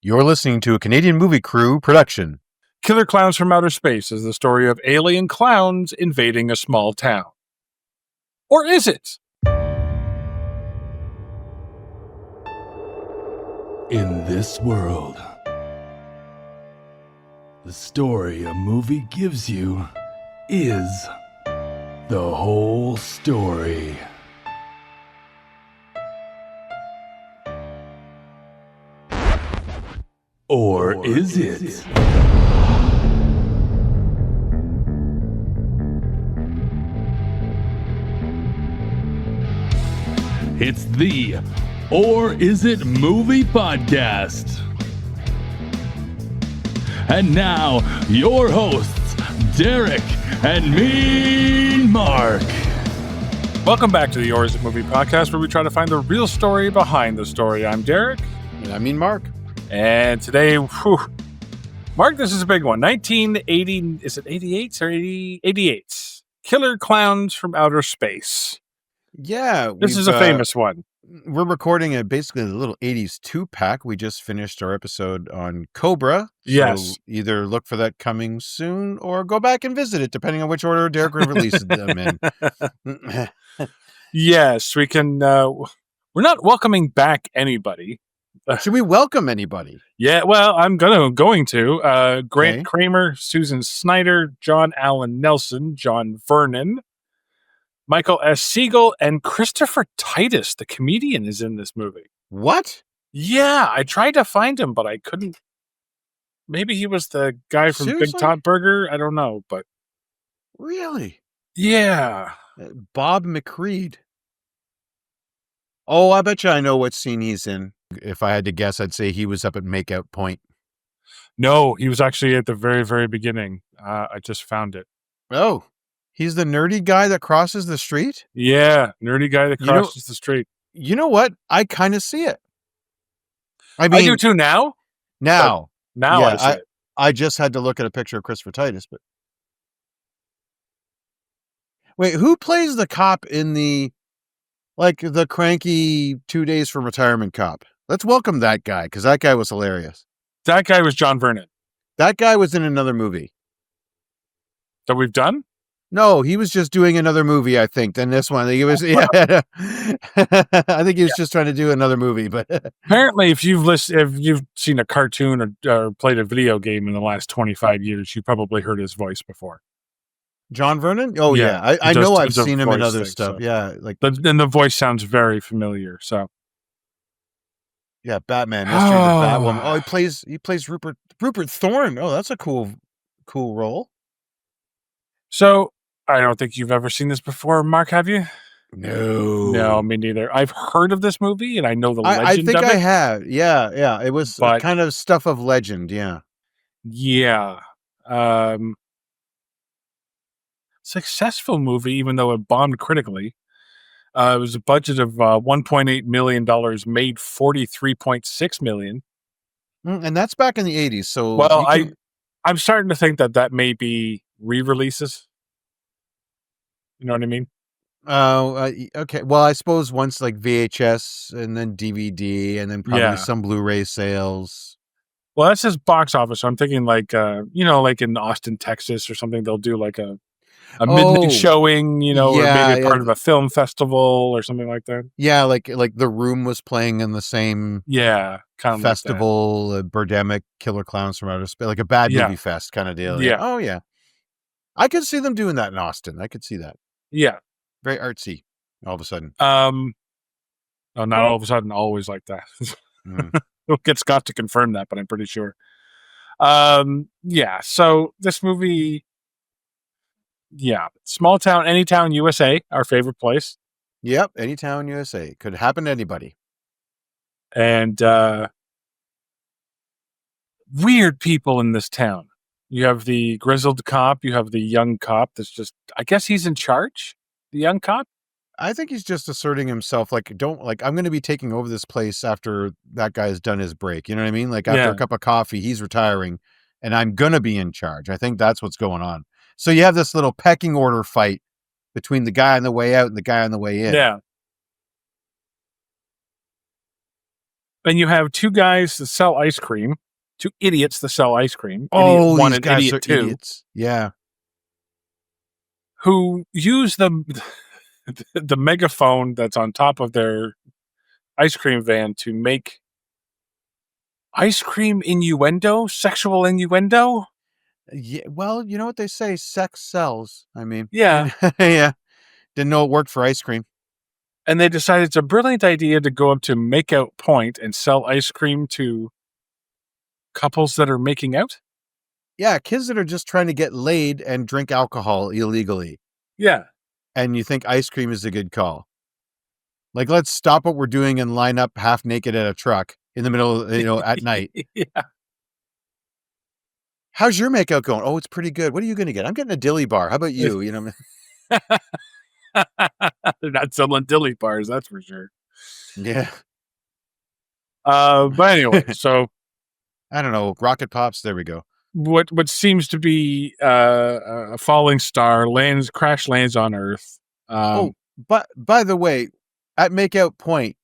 You're listening to a Canadian Movie Crew production. Killer Clowns from Outer Space is the story of alien clowns invading a small town. Or is it? In this world, the story a movie gives you is the whole story. Or is it? It's the Or Is It Movie Podcast. And now, your hosts, Derek and Mean Mark. Welcome back to the Or Is It Movie Podcast, where we try to find the real story behind the story. I'm Derek. And I mean Mark. And today, Mark, this is a big one. 1980, is it 88 or 88? Killer Clowns from Outer Space. Yeah. This is a famous one. We're recording basically a little 80s 2-pack. We just finished our episode on Cobra. Yes. So either look for that coming soon or go back and visit it, depending on which order Derek releases them in. Yes, we can. We're not welcoming back anybody. Should we welcome anybody? Yeah, well, I'm going to. Grant Okay. Kramer, Susan Snyder, John Allen Nelson, John Vernon, Michael S. Siegel, and Christopher Titus, the comedian, is in this movie. What? Yeah, I tried to find him, but I couldn't. Maybe he was the guy from Seriously? Big Top Burger. I don't know, but Really? yeah. Bob McCreed. Oh, I bet you I know what scene he's in. If I had to guess, I'd say he was up at Makeout Point. No, he was actually at the very, very beginning. I just found it. Oh, he's the nerdy guy that crosses the street? Yeah, nerdy guy that You know- crosses the street. You know what? I kind of see it. I I mean, do too now. now. Now Yeah, I see it. I just had to look at a picture of Christopher Titus, but wait, who plays the cop in the cranky 2 days from retirement cop? Let's welcome that guy, because that guy was hilarious. That guy was John Vernon That guy was in another movie. that we've done. No, he was just doing another movie, I think, than this one. He was, yeah. I think he was just trying to do another movie, but Apparently, if you've seen a cartoon or played a video game in the last 25 years, you probably heard his voice before. John Vernon? Oh, Yeah, yeah. I he know does I've tons of seen him in voice other things, stuff. so. Yeah, like, And the voice sounds very familiar. So yeah, Batman, Mystery of the Batwoman. Oh, he plays Rupert Thorne. Oh, that's a cool role. So I don't think you've ever seen this before, Mark. Have you? No, Me neither. I've heard of this movie and I know the I legend think of I it. have. Yeah. It was But- kind of stuff of legend. Yeah. Yeah. Successful movie, even though it bombed critically. It was a budget of $1.8 million, made $43.6 million. And that's back in the 80s. So, Well, you can- I'm starting to think that may be re-releases. You know what I mean? okay. Well, I suppose once like VHS and then DVD and then probably Yeah. some Blu-ray sales. Well, that says box office. So I'm thinking like in Austin, Texas or something, they'll do like a midnight Oh. showing, or Yeah, maybe a part yeah. of a film festival or something like that. Yeah, like The Room was playing in the same Yeah, kind of festival, Birdemic, Killer Clowns from Outer Space, like a bad Yeah. movie fest kind of deal. Yeah. Oh, yeah. I could see them doing that in Austin. I could see that. Yeah. Very artsy all of a sudden. Oh, not all of a sudden, always like that. Mm. We'll get Scott to confirm that, but I'm pretty sure. Yeah. So this movie, small town, any town, USA, our favorite place, Yep. Any town, USA. Could happen to anybody. and weird people in this town. You have the grizzled cop. You have the young cop. That's just, I guess he's in charge. The young cop. I think he's just asserting himself I'm going to be taking over this place after that guy's done his break. You know what I mean? Like after Yeah. a cup of coffee, he's retiring and I'm going to be in charge. I think that's what's going on. So you have this little pecking order fight between the guy on the way out and the guy on the way in. Yeah. And you have two guys that sell ice cream, two idiots that sell ice cream. Oh, Idiot 1 these and guys Idiot are 2, idiots. Yeah. who use the megaphone that's on top of their ice cream van to make ice cream innuendo, sexual innuendo. Yeah. Well, you know what they say? Sex sells. I mean, Yeah. yeah. Didn't know it worked for ice cream. And they decided it's a brilliant idea to go up to Makeout Point and sell ice cream to couples that are making out. Yeah. Kids that are just trying to get laid and drink alcohol illegally. Yeah. And you think ice cream is a good call. Like, let's stop what we're doing and line up half naked at a truck in the middle of, at night. Yeah. How's your makeout going? Oh, it's pretty good. What are you going to get? I'm getting a dilly bar. How about you? They're not selling dilly bars, that's for sure. Yeah. But anyway, so I don't know. Rocket Pops. There we go. what seems to be a falling star crash lands on Earth. But by the way, at Makeout Point,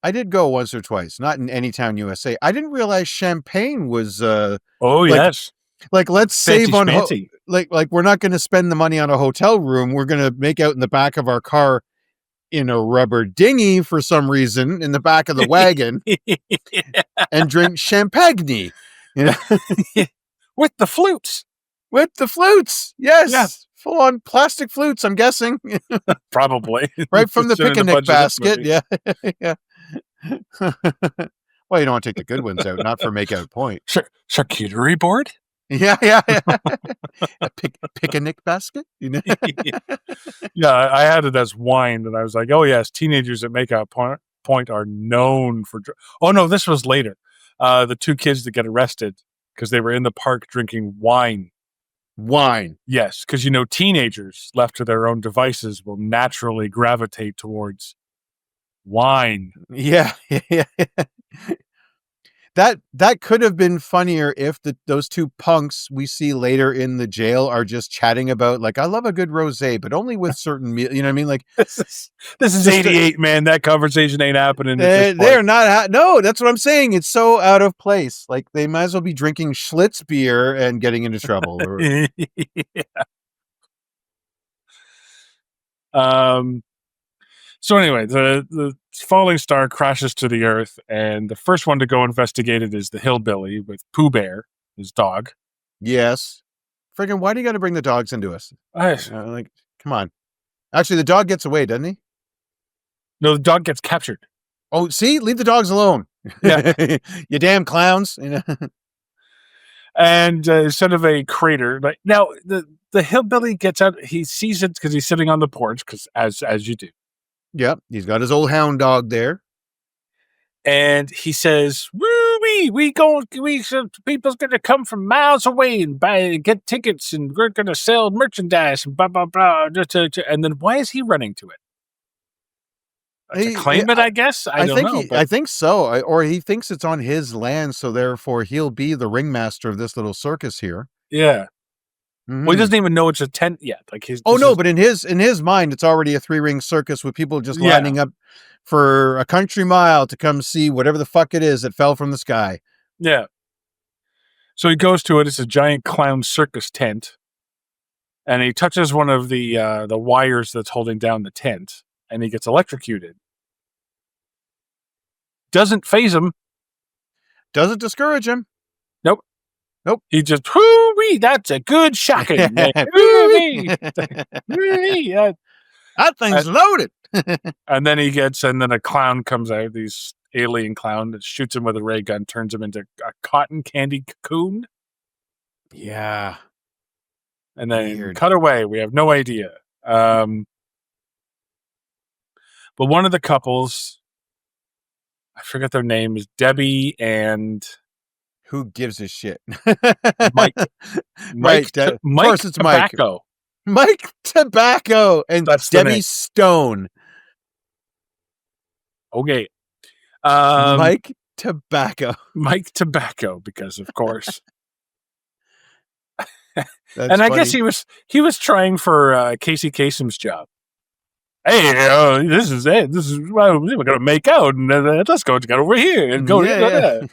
I did go once or twice, not in Anytown, USA. I didn't realize Champagne was yes. like let's Fancy save on schmancy. like we're not going to spend the money on a hotel room. We're going to make out in the back of our car in a rubber dinghy for some reason in the back of the wagon and drink champagne. With the flutes. With the flutes. Yes. Yeah. Full on plastic flutes, I'm guessing. Probably. Right from the Considering picnic budget of this basket. movie. Yeah. Yeah. Well, you don't want to take the good ones out, not for Makeout Point. Charcuterie board? Yeah. A picnic basket, Yeah, I had it as wine, and I was like, oh yes, teenagers at Makeout Point are known for. Oh no, this was later. The two kids that get arrested because they were in the park drinking wine. Wine. Yes, because teenagers left to their own devices will naturally gravitate towards wine. Yeah. That could have been funnier if those two punks we see later in the jail are just chatting about, like, I love a good rosé, but only with certain meal. You know what I mean? Like, This is 88, man. That conversation ain't happening. They're not. No, that's what I'm saying. It's so out of place. Like, they might as well be drinking Schlitz beer and getting into trouble. Yeah. So anyway, the falling star crashes to the earth, and the first one to go investigate it is the hillbilly with Pooh Bear, his dog. Yes. Friggin', why do you got to bring the dogs into us? Come on. Actually, the dog gets away, doesn't he? No, the dog gets captured. Oh, see? Leave the dogs alone. Yeah. You damn clowns. And instead of a crater, like now the hillbilly gets out. He sees it because he's sitting on the porch, because as you do. Yep, he's got his old hound dog there. And he says, "Whooo-eeee, people's gonna come from miles away and get tickets, and we're gonna sell merchandise and blah blah blah." And then why is he running to it? To claim it, I guess. I don't know. I think so. Or he thinks it's on his land, so therefore he'll be the ringmaster of this little circus here. Yeah. Mm-hmm. Well, he doesn't even know it's a tent yet. Like but in his mind, it's already a 3-ring circus with people just lining up for a country mile to come see whatever the fuck it is that fell from the sky. Yeah. So he goes to it. It's a giant clown circus tent, and he touches one of the wires that's holding down the tent, and he gets electrocuted. Doesn't phase him. Doesn't discourage him. Nope. He just, whoo-wee, that's a good shocking. Whoo-wee. Whoo-wee. That thing's loaded. And then a clown comes out, this alien clown that shoots him with a ray gun, turns him into a cotton candy cocoon. Yeah. And then cut away. We have no idea. But one of the couples, I forget their name, is Debbie and... Who gives a shit? Mike. Right. Of course it's Tobacco. Mike Tobacco and That's Debbie Stone. Okay. Mike Tobacco. Mike Tobacco, because of course. And I guess he was trying for Casey Kasem's job. hey, this is it. This is what we're going to make out. And let's go over here and go here.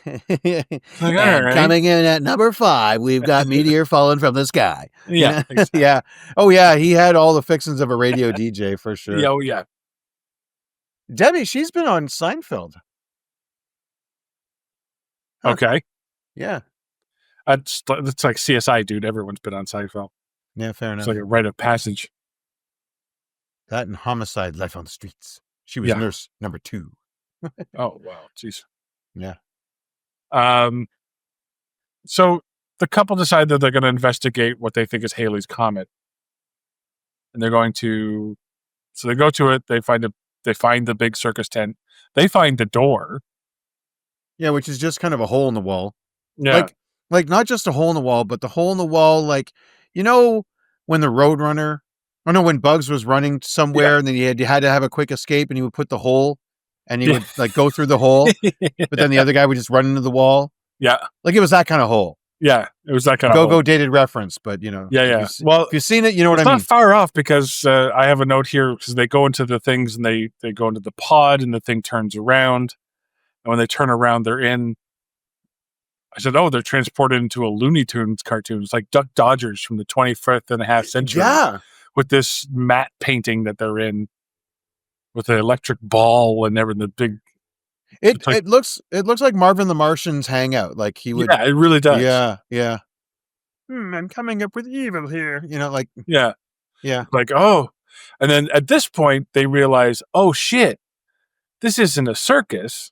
Yeah. Like, And all right. coming in at number 5, we've got Meteor falling from the sky. Yeah. Exactly. Yeah. Oh, yeah. He had all the fixings of a radio DJ for sure. Yeah. Oh, yeah. Debbie, she's been on Seinfeld. Huh. Okay. Yeah. It's like CSI, dude. Everyone's been on Seinfeld. Yeah, fair enough. It's like a rite of passage. That and Homicide: Life on the Streets. She was nurse number 2. Oh, wow. Jeez. Yeah. So the couple decide that they're going to investigate what they think is Halley's Comet. And they're going to... So they go to it. They find the big circus tent. They find the door. Yeah, which is just kind of a hole in the wall. Yeah. Like not just a hole in the wall, but the hole in the wall, like, when the Roadrunner, when Bugs was running somewhere and then you had to have a quick escape and he would put the hole and he would like go through the hole, but then the other guy would just run into the wall. Yeah. Like it was that kind of hole. Yeah. It was that kind of Go dated reference, but Yeah. If you've seen it, you know what I mean. It's not far off because I have a note here because they go into the things and they go into the pod and the thing turns around. And when they turn around, they're in. I said, they're transported into a Looney Tunes cartoon. It's like Duck Dodgers from the 25th and a half century. Yeah. With this matte painting that they're in with the electric ball and everything, the big. It looks like Marvin the Martian's hangout. Like he would. Yeah, it really does. Yeah. Yeah. I'm coming up with evil here. Like. Yeah. Yeah. Like, oh. And then at this point, they realize, oh, shit, this isn't a circus.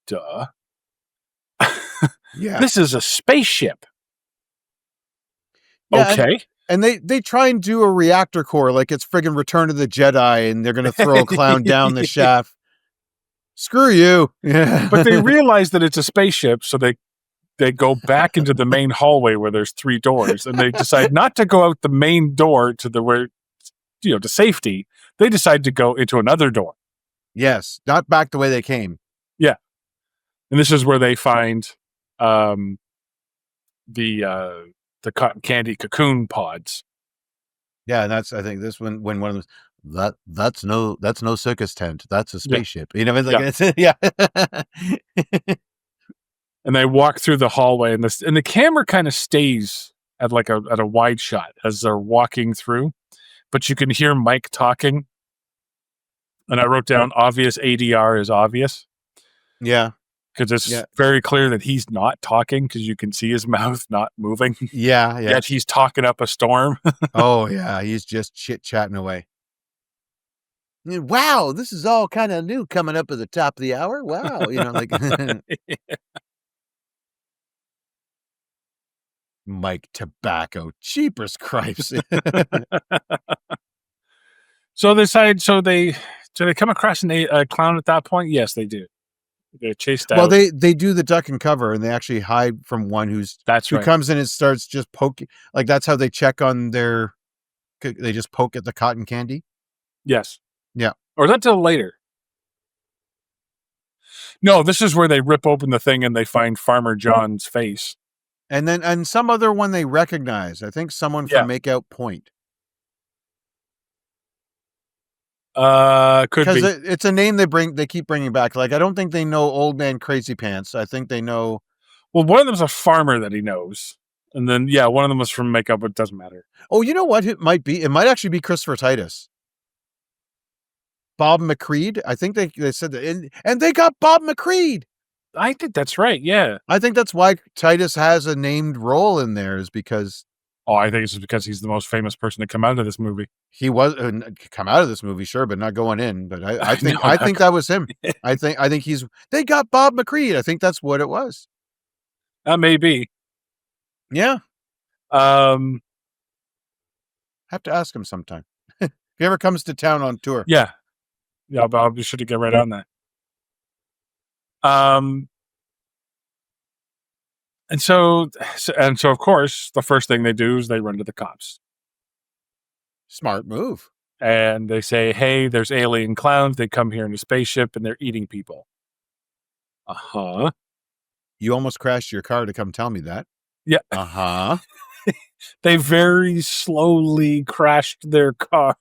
Duh. Yeah. This is a spaceship. Yeah, okay. And they try and do a reactor core like it's friggin' Return of the Jedi and they're going to throw a clown down the shaft. Screw you. Yeah. But they realize that it's a spaceship, so they go back into the main hallway where there's 3 doors, and they decide not to go out the main door to safety. They decide to go into another door. Yes, not back the way they came. Yeah. And this is where they find the cotton candy cocoon pods. Yeah, and that's, I think this when one of them, that's no circus tent. That's a spaceship. It's yeah. And they walk through the hallway, and the camera kind of stays at a wide shot as they're walking through, but you can hear Mike talking. And I wrote down obvious ADR is obvious. Yeah. Because it's very clear that he's not talking because you can see his mouth not moving. Yeah. Yet he's talking up a storm. Oh, yeah. He's just chit-chatting away. Wow, this is all kind of new coming up at the top of the hour. Wow. Mike Tobacco. Jeepers Cripes. So they come across a clown at that point? Yes, they do. They're chased out. Well, they do the duck and cover, and they actually hide from one who comes in and starts just poking. Like that's how they check on their. They just poke at the cotton candy. Yes. Yeah. Or is that till later? No, this is where they rip open the thing and they find Farmer John's face. And some other one they recognize. I think someone from Makeout Point. Could be. Because it's a name they keep bringing back. Like I don't think they know Old Man Crazy Pants. I think they know. Well, one of them's a farmer that he knows, and then one of them was from Makeup, but it doesn't matter. Oh, you know what? It might be. It might actually be Christopher Titus. Bob McCreed. I think they said that, and they got Bob McCreed. I think that's right. Yeah, I think that's why Titus has a named role in there is because. Oh, I think it's because he's the most famous person to come out of this movie. He was come out of this movie, sure, but not going in. But I think I think that was him. I think they got Bob McCreed. I think that's what it was. That may be. Yeah. Have to ask him sometime. If he ever comes to town on tour. Yeah. Yeah, but I'll be sure to get right on that. And so of course, the first thing they do is they run to the cops. Smart move. And they say, hey, there's alien clowns. They come here in a spaceship and they're eating people. Uh-huh. You almost crashed your car to come tell me that. Yeah. Uh-huh. They very slowly crashed their car.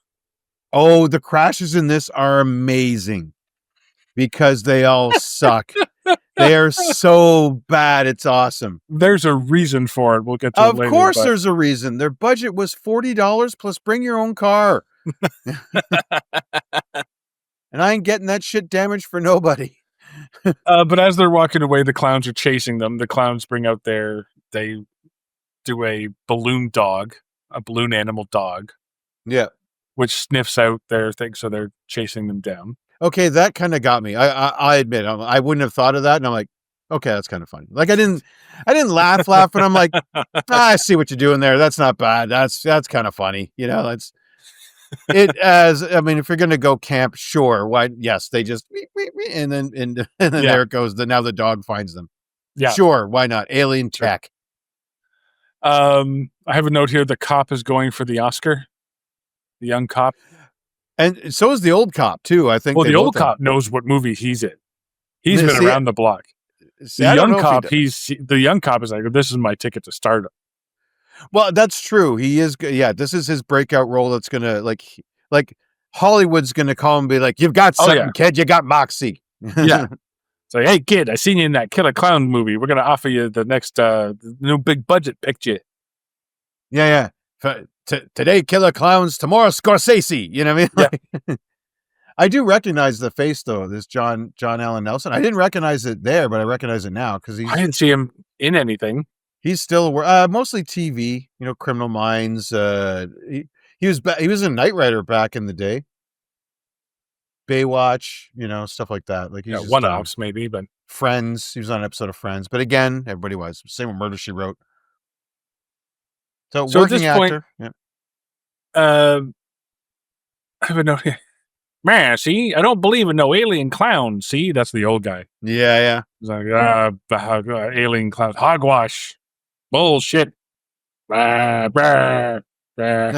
Oh, the crashes in this are amazing because they all suck. They are so bad. It's awesome. There's a reason for it. We'll get to it Of later. course, there's a reason. Their budget was $40 plus bring your own car. And I ain't getting that shit damaged for nobody. But as they're walking away, the clowns are chasing them. The clowns bring out they do a balloon animal dog. Yeah. Which sniffs out their thing, so they're chasing them down. Okay, that kind of got me. I admit, I wouldn't have thought of that, and I'm like, okay, that's kind of funny. Like I didn't laugh, but I'm like, I see what you're doing there. That's not bad. That's kind of funny. You know, that's it. I mean, if you're gonna go camp, sure. Why? Yes, they just and then there it goes. Now the dog finds them. Yeah, sure. Why not? Alien tech. I have a note here. The cop is going for the Oscar. The young cop. And so is the old cop too. I think. Well, the old cop knows what movie he's in. He's been around the block. The young cop is like, this is my ticket to stardom. Well, that's true. He is. Yeah, this is his breakout role. That's gonna like Hollywood's gonna call him and be like, "You've got something, kid. You got moxie." Yeah. It's like, hey, kid, I seen you in that Killer Clown movie. We're gonna offer you the next new big budget picture. Yeah. Today, Killer Clowns. Tomorrow, Scorsese. You know what I mean? Yeah. I do recognize the face though. This John Allen Nelson. I didn't recognize it there, but I recognize it now because I didn't see him in anything. He's still mostly TV. You know, Criminal Minds. He was a Knight Rider back in the day. Baywatch. You know, stuff like that. Like he's one-offs maybe, but Friends. He was on an episode of Friends, but again, everybody was same with Murder She Wrote. So working at this actor. Point, I have a note here. Man, see, I don't believe in no alien clown. See, that's the old guy. Yeah. He's like, alien clown, hogwash, bullshit. Now,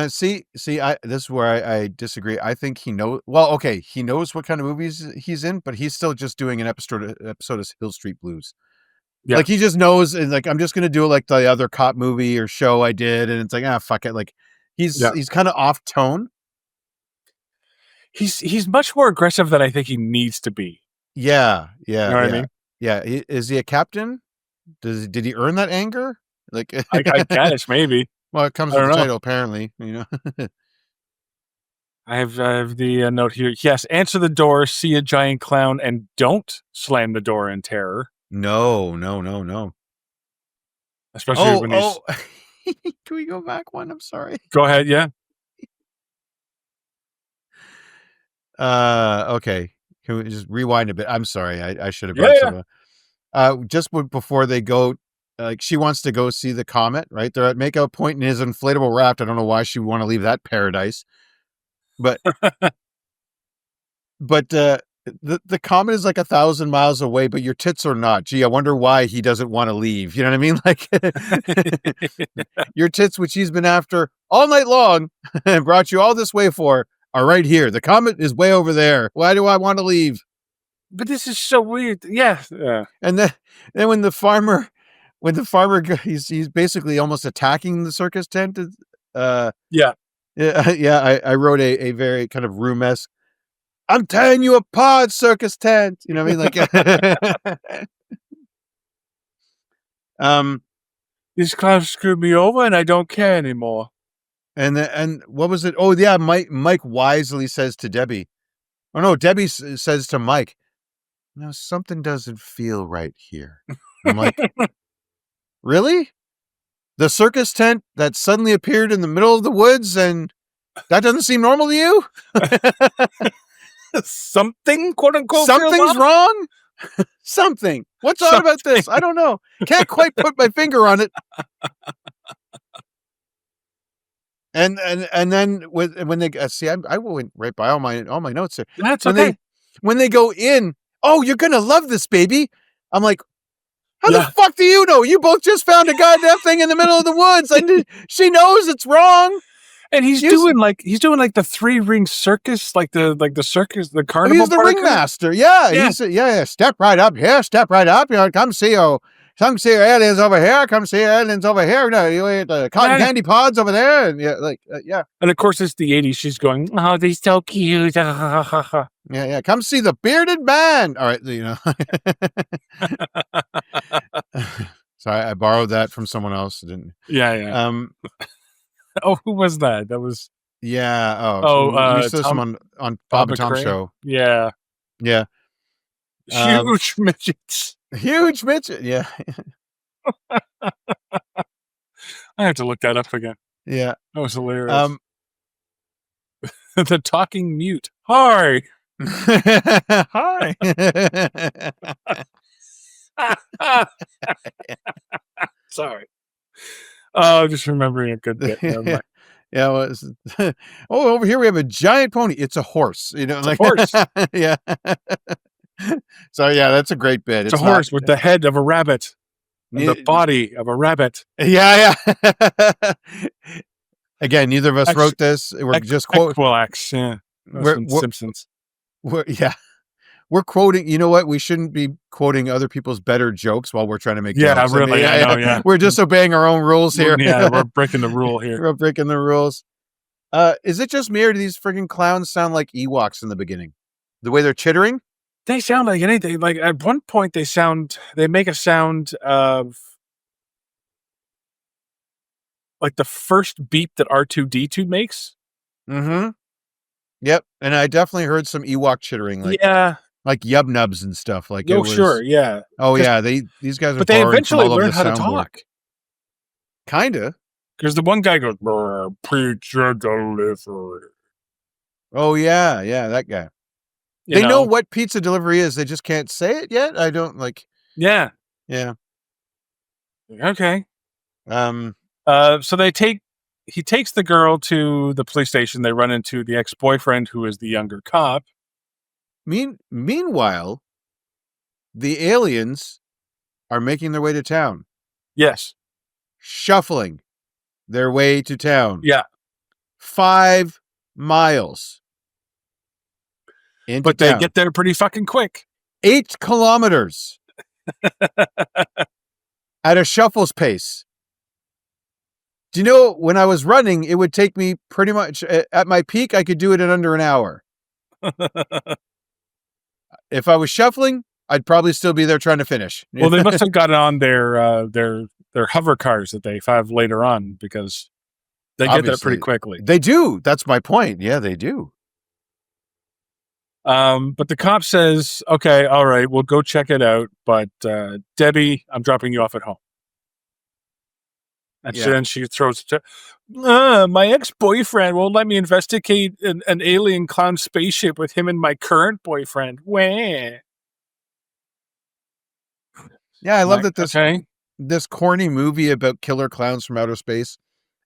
see, this is where I disagree. I think he knows. Well, okay, he knows what kind of movies he's in, but he's still just doing an episode of Hill Street Blues. Yeah. Like he just knows, and like I'm just gonna do it like the other cop movie or show I did, and it's like fuck it. Like he's kind of off tone. He's much more aggressive than I think he needs to be. Yeah. You know what I mean? Yeah. Is he a captain? Did he earn that anger? Like I guess maybe. Well, it comes with the title, apparently. You know. I have the note here. Yes, answer the door, see a giant clown, and don't slam the door in terror. No. Especially when he's. Can we go back one? I'm sorry. Go ahead. Yeah. Okay. Can we just rewind a bit? I'm sorry. I should have brought some. Just before they go, like she wants to go see the comet, right? They're at Make Out Point in his inflatable raft. I don't know why she would want to leave that paradise, but the comet is like 1,000 miles away, but your tits are not. Gee, I wonder why he doesn't want to leave. You know what I mean? Like your tits, which he's been after all night long and brought you all this way for, are right here. The comet is way over there. Why do I want to leave? But this is so weird. Yeah. And then when the farmer, he's basically almost attacking the circus tent. I wrote a very kind of room-esque, I'm tearing you apart, circus tent. You know what I mean? Like, these clowns screwed me over, and I don't care anymore. And what was it? Oh yeah, Mike wisely says to Debbie. Oh no, Debbie says to Mike, "No, something doesn't feel right here." I'm like, really? The circus tent that suddenly appeared in the middle of the woods, and that doesn't seem normal to you? Something, quote unquote, something's wrong. Something. What's odd about this? I don't know. Can't quite put my finger on it. And then when they see, I went right by all my notes here. That's okay. When they go in, oh, you're gonna love this, baby. I'm like, how the fuck do you know? You both just found a goddamn thing in the middle of the woods, and she knows it's wrong. And he's doing like the 3-ring circus, like the circus, the carnival. He's the ringmaster. Yeah. He's Step right up here. Step right up. You know, come see. Oh, Come see aliens over here. Come see aliens over here. No, you eat the cotton candy pods over there. And yeah. And of course, it's the 80s. She's going, oh, they're so cute. Yeah. Come see the bearded man. All right, Sorry, I borrowed that from someone else. Didn't. Yeah. Oh, who was that? That was. Yeah. We saw some on Bob and Tom show. Yeah. Huge midgets. Huge midget. Yeah. I have to look that up again. Yeah. That was hilarious. The talking mute. Hi. Hi. Sorry. Oh, just remembering a good bit. Yeah. Over here we have a giant pony. It's a horse. It's a horse. Yeah. So yeah, that's a great bit. It's a horse with the head of a rabbit and the body of a rabbit. Yeah. Again, neither of us wrote this. We're just quoting. Equilax, yeah. We're Simpsons. We're quoting. You know what? We shouldn't be quoting other people's better jokes while we're trying to make jokes. Really. I know, yeah. We're just obeying our own rules here. Yeah, we're breaking the rule here. We're breaking the rules. Is it just me, or do these friggin' clowns sound like Ewoks in the beginning? The way they're chittering? They sound like anything. Like at one point, they make a sound of like the first beep that R2-D2 makes. Mm-hmm. Yep. And I definitely heard some Ewok chittering. Like yub nubs and stuff. Like, sure, yeah. Oh yeah, these guys are. But they eventually learn how to talk. Kinda. Because the one guy goes, "Pizza delivery." Oh yeah, that guy. They know what pizza delivery is. They just can't say it yet. I don't like. Yeah. Okay. So he takes the girl to the police station. They run into the ex-boyfriend, who is the younger cop. Meanwhile, the aliens are making their way to town. Yes. Shuffling their way to town. Yeah. 5 miles. But they get there pretty fucking quick. 8 kilometers. At a shuffle's pace. Do you know, when I was running, it would take me pretty much, at my peak, I could do it in under an hour. If I was shuffling, I'd probably still be there trying to finish. Well, they must have got on their hover cars that they have later on, because they get there pretty quickly. They do. That's my point. Yeah, they do. But the cop says, okay, all right, we'll go check it out. But Debbie, I'm dropping you off at home. And then she throws it to, my ex-boyfriend won't let me investigate an alien clown spaceship with him and my current boyfriend. Wah. Yeah, I love that this corny movie about killer clowns from outer space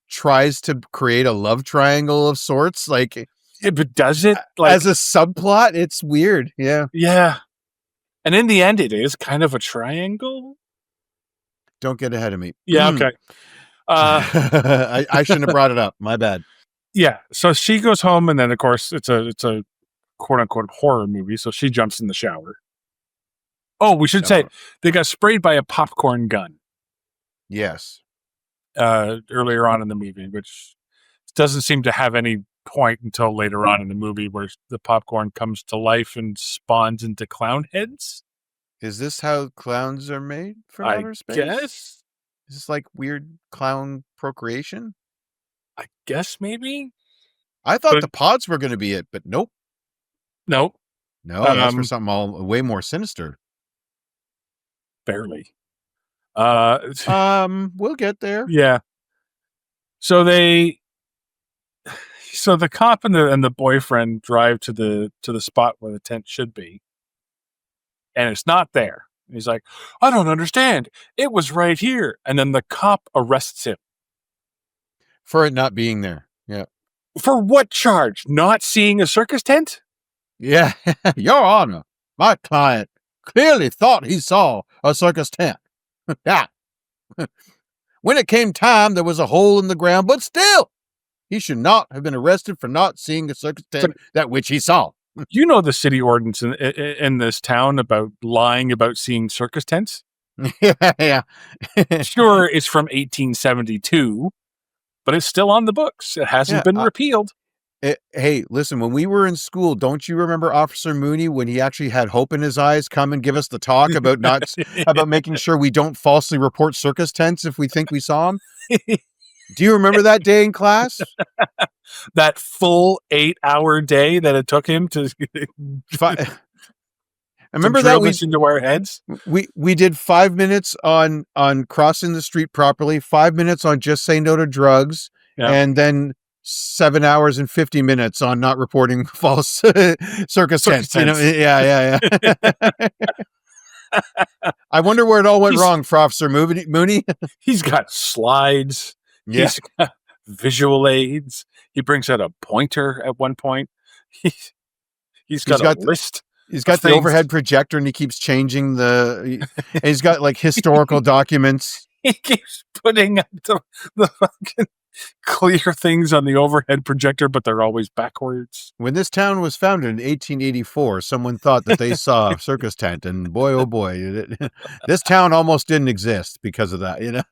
tries to create a love triangle of sorts. Like, but does it? As a subplot? It's weird. Yeah. Yeah. And in the end, it is kind of a triangle. Don't get ahead of me. Yeah, okay. I shouldn't have brought it up. My bad. Yeah. So she goes home, and then of course it's a quote unquote horror movie. So she jumps in the shower. Oh, we should say they got sprayed by a popcorn gun. Yes. Earlier on in the movie, which doesn't seem to have any point until later on in the movie, where the popcorn comes to life and spawns into clown heads. Is this how clowns are made from outer space? I guess. Is this like weird clown procreation? I guess maybe. I thought the pods were going to be it, but nope. Nope. No, that's for something way more sinister. Barely. We'll get there. Yeah. So the cop and the boyfriend drive to the spot where the tent should be, and it's not there. He's like, I don't understand. It was right here. And then the cop arrests him. For it not being there. Yeah. For what charge? Not seeing a circus tent? Yeah. Your Honor, my client clearly thought he saw a circus tent. Yeah. When it came time, there was a hole in the ground, but still, he should not have been arrested for not seeing a circus tent, that which he saw. You know the city ordinance in this town about lying about seeing circus tents? Yeah. Sure, it's from 1872, but it's still on the books. It hasn't been repealed. Hey, listen, when we were in school, don't you remember Officer Mooney when he actually had hope in his eyes come and give us the talk about about making sure we don't falsely report circus tents if we think we saw them? Do you remember that day in class? That full 8-hour day that it took him to I remember drill that this into our heads. We did 5 minutes on crossing the street properly, 5 minutes on just say no to drugs, and then 7 hours and 50 minutes on not reporting false circus tents. You know, yeah. I wonder where it all went wrong for Officer Mooney. He's got slides. Yeah. He's got visual aids. He brings out a pointer at one point. He's got a list. He's got the overhead projector and he keeps changing and he's got like historical documents. He keeps putting up the fucking clear things on the overhead projector, but they're always backwards. When this town was founded in 1884, someone thought that they saw a circus tent, and boy, oh boy, this town almost didn't exist because of that, you know?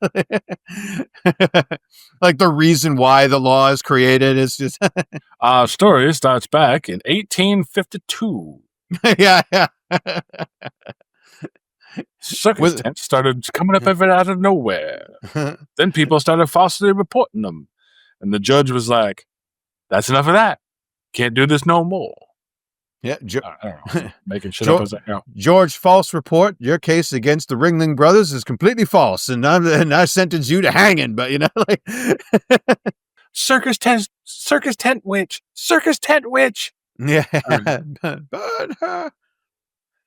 Like the reason why the law is created is just... Our story starts back in 1852. Yeah. Circus tents started coming up out of nowhere. Then people started falsely reporting them. And the judge was like, that's enough of that. Can't do this no more. Yeah. I don't know. Making shit up as I go. George, false report. Your case against the Ringling Brothers is completely false. And I sentence you to hanging. But, you know, like... Circus tent witch. Circus tent witch. Yeah.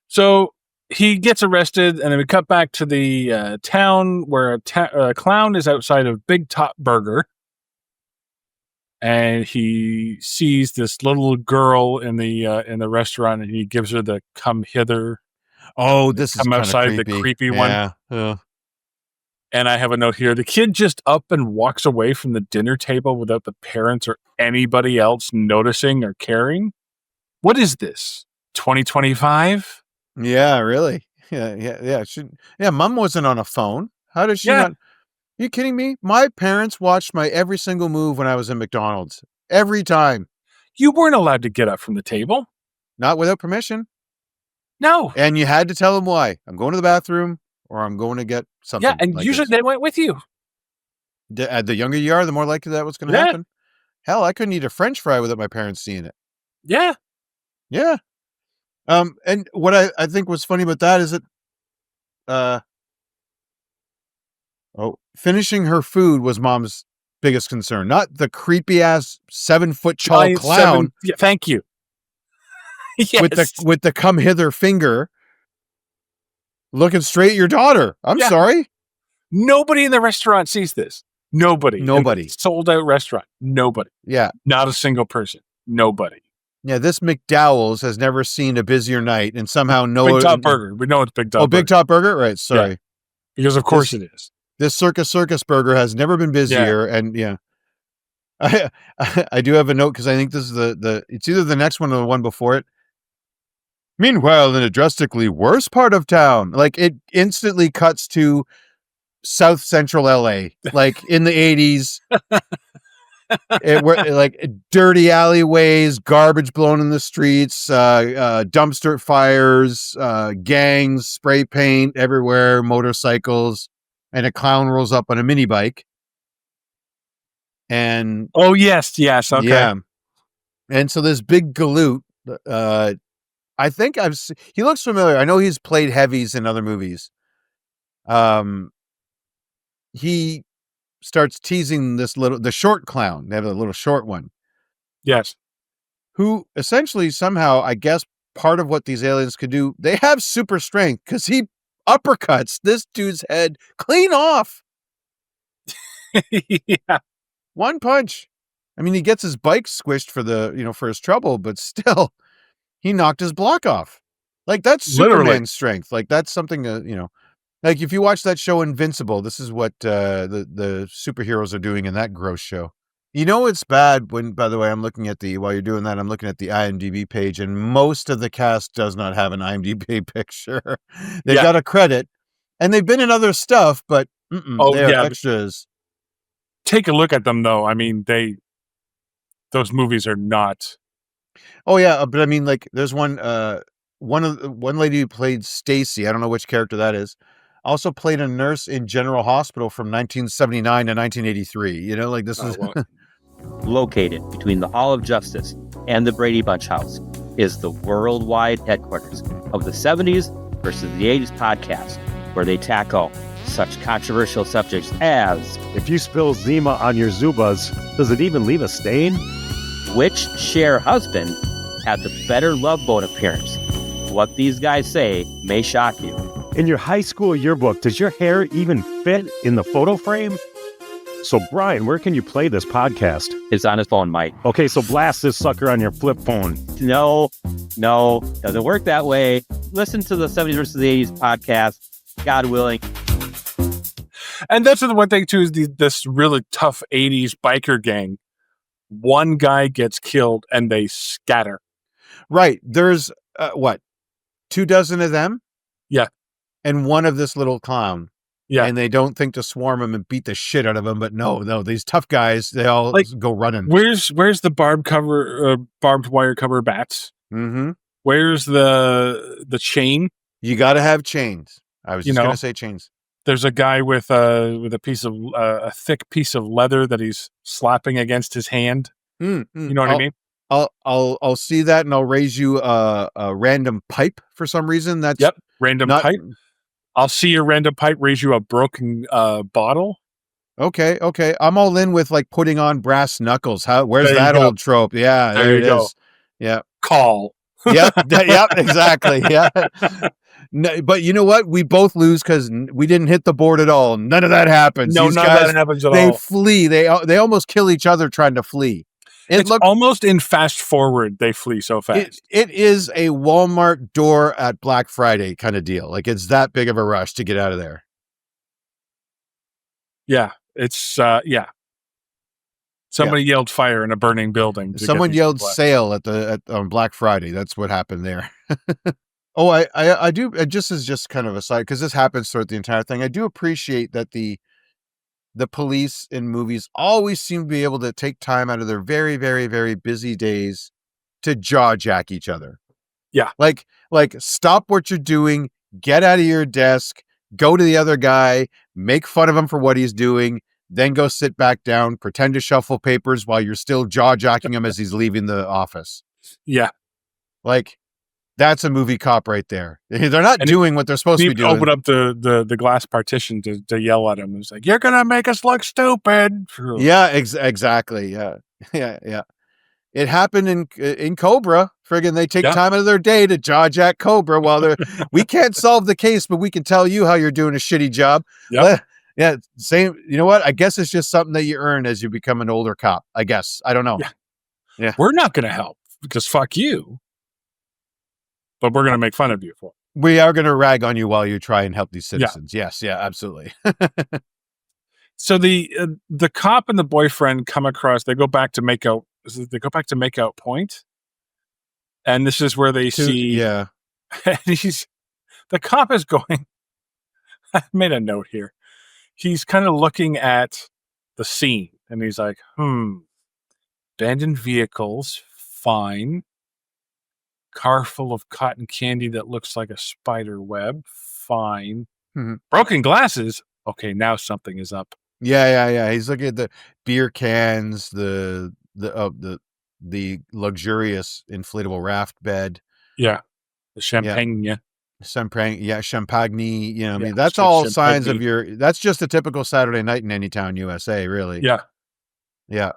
So he gets arrested, and then we cut back to the town where a clown is outside of Big Top Burger, and he sees this little girl in the restaurant, and he gives her the "come hither." Oh, this is come outside creepy. The creepy one. Yeah. And I have a note here: the kid just up and walks away from the dinner table without the parents or anybody else noticing or caring. What is this? 2025? Yeah, really. Yeah. Mom wasn't on a phone. How did she not? Are you kidding me? My parents watched my every single move when I was in McDonald's. Every time. You weren't allowed to get up from the table. Not without permission. No. And you had to tell them why. I'm going to the bathroom or I'm going to get something. Yeah, and usually they went with you. The younger you are, the more likely that was going to happen. Hell, I couldn't eat a French fry without my parents seeing it. Yeah. Yeah. And what I think was funny about that is that, finishing her food was Mom's biggest concern, not the creepy ass 7-foot tall clown. Thank you. Yes. With the come hither finger looking straight at your daughter. I'm sorry. Nobody in the restaurant sees this. Nobody. Sold out restaurant. Nobody. Yeah. Not a single person. Nobody. Yeah, this McDowell's has never seen a busier night and somehow knows... Big Top Burger. We know it's Big Top Burger. Oh, Big Top Burger? Right, sorry. Yeah. Because of course it is. This circus burger has never been busier, and I do have a note because I think this is it's either the next one or the one before it. Meanwhile, in a drastically worse part of town, like it instantly cuts to South Central LA, like in the 80s. Like dirty alleyways, garbage blown in the streets, dumpster fires, gangs, spray paint everywhere, motorcycles, and a clown rolls up on a mini bike. And yes, okay, yeah. And so this big galoot, I think he looks familiar. I know he's played heavies in other movies. He starts teasing the short clown. They have a little short one. Yes. Who essentially somehow, I guess part of what these aliens could do, they have super strength because he uppercuts this dude's head clean off. Yeah. One punch. I mean, he gets his bike squished for his trouble, but still he knocked his block off. Like that's Superman strength. Like that's something like if you watch that show Invincible, this is what the superheroes are doing in that gross show. You know it's bad when, by the way, while you're doing that, I'm looking at the IMDb page, and most of the cast does not have an IMDb picture. They've got a credit, And they've been in other stuff, but Oh, they're yeah. extras. Take a look at them, though. I mean, those movies are not. Oh yeah, but I mean, like, there's one lady who played Stacy. I don't know which character that is. Also played a nurse in General Hospital from 1979 to 1983. You know, like this is Well, Located between the Hall of Justice and the Brady Bunch House is the worldwide headquarters of the 70s versus the 80s podcast, where they tackle such controversial subjects as If you spill Zima on your Zubas, does it even leave a stain? which Cher husband had the better Love Boat appearance. What these guys say may shock you. In your high school yearbook, does your hair even fit in the photo frame? So, Brian, where can you play this podcast? It's on his phone, Mike. Okay, so blast this sucker on your flip phone. No, doesn't work that way. Listen to the 70s versus the 80s podcast, God willing. and that's the one thing too is this really tough 80s biker gang. One guy gets killed and they scatter. right. There's what, 24 of them? Yeah. And one of this little clown. Yeah. And they don't think to swarm him and beat the shit out of him, but no, these tough guys, they all Like, go running. Where's the barbed wire cover bats? Mm-hmm. Where's the chain? You got to have chains. I was You just know? going to say chains. There's a guy with a piece of a thick piece of leather that he's slapping against his hand. You know what I mean? I'll see that and I'll raise you a random pipe for some reason. That's Yep. Random not pipe. I'll see your random pipe raise you a broken bottle. okay. I'm all in with like putting on brass knuckles. Where's There you that go. old trope? Yeah, There there you it go. is. Yeah. Call. Yep. Exactly. Yeah. No, but you know what? We both lose because we didn't hit the board at all. None of that happens. No, These none guys, of that happens at they all. flee. They almost kill each other trying to flee. It's almost in fast forward. They flee so fast. It is a Walmart door at Black Friday kind of deal. Like it's that big of a rush to get out of there. Yeah. It's yeah. Somebody yelled fire in a burning building. Someone yelled sale on Black Friday. That's what happened there. Oh, I do. Just as just kind of a side, because this happens throughout the entire thing. I do appreciate that the police in movies always seem to be able to take time out of their very, very, very busy days to jaw jack each other. Yeah. Like stop what you're doing, get out of your desk, go to the other guy, make fun of him for what he's doing, then go sit back down, pretend to shuffle papers while you're still jaw jacking him as he's leaving the office. Yeah. Like, that's a movie cop right there. They're not doing what they're supposed to be doing. Open up the glass partition to yell at him. It's like, you're going to make us look stupid. Yeah, exactly. Yeah. Yeah. It happened in Cobra. Friggin' they take time out of their day to jaw jack Cobra while we can't solve the case, but we can tell you how you're doing a shitty job. Yep. Yeah. Same. You know what? I guess it's just something that you earn as you become an older cop. I guess. I don't know. Yeah. We're not going to help because fuck you. But we're going to make fun of you for it. We are going to rag on you while you try and help these citizens. Yes. Yeah, absolutely. So the cop and the boyfriend come across, they go back to Makeout Point. And this is where they see. Yeah. And the cop is going, I made a note here. He's kind of looking at the scene and he's like, abandoned vehicles, fine. Car full of cotton candy that looks like a spider web, fine. Mm-hmm. Broken glasses, okay, now something is up. Yeah. He's looking at the beer cans, the luxurious inflatable raft bed. Yeah. The champagne. Yeah. Champagne. You know, I mean, that's all signs of that's just a typical Saturday night in Anytown, USA, really. Yeah. Yeah.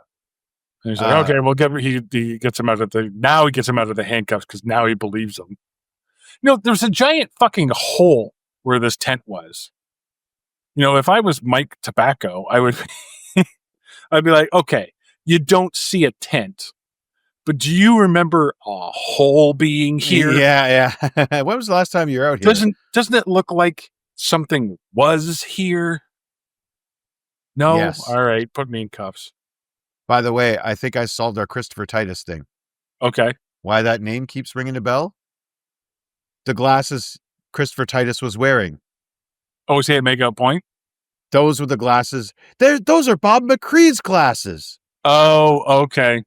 And he's like, okay, he gets him out of the handcuffs because now he believes him. You know, there's a giant fucking hole where this tent was. You know, if I was Mike Tobacco, I'd be like, okay, you don't see a tent, but do you remember a hole being here? Yeah. When was the last time you were out here? Doesn't it look like something was here? No? Yes. All right, put me in cuffs. By the way, I think I solved our Christopher Titus thing. Okay. Why that name keeps ringing a bell? The glasses Christopher Titus was wearing. Oh, is he at Makeout Point? Those were the glasses. Those are Bob McCree's glasses. Oh, okay.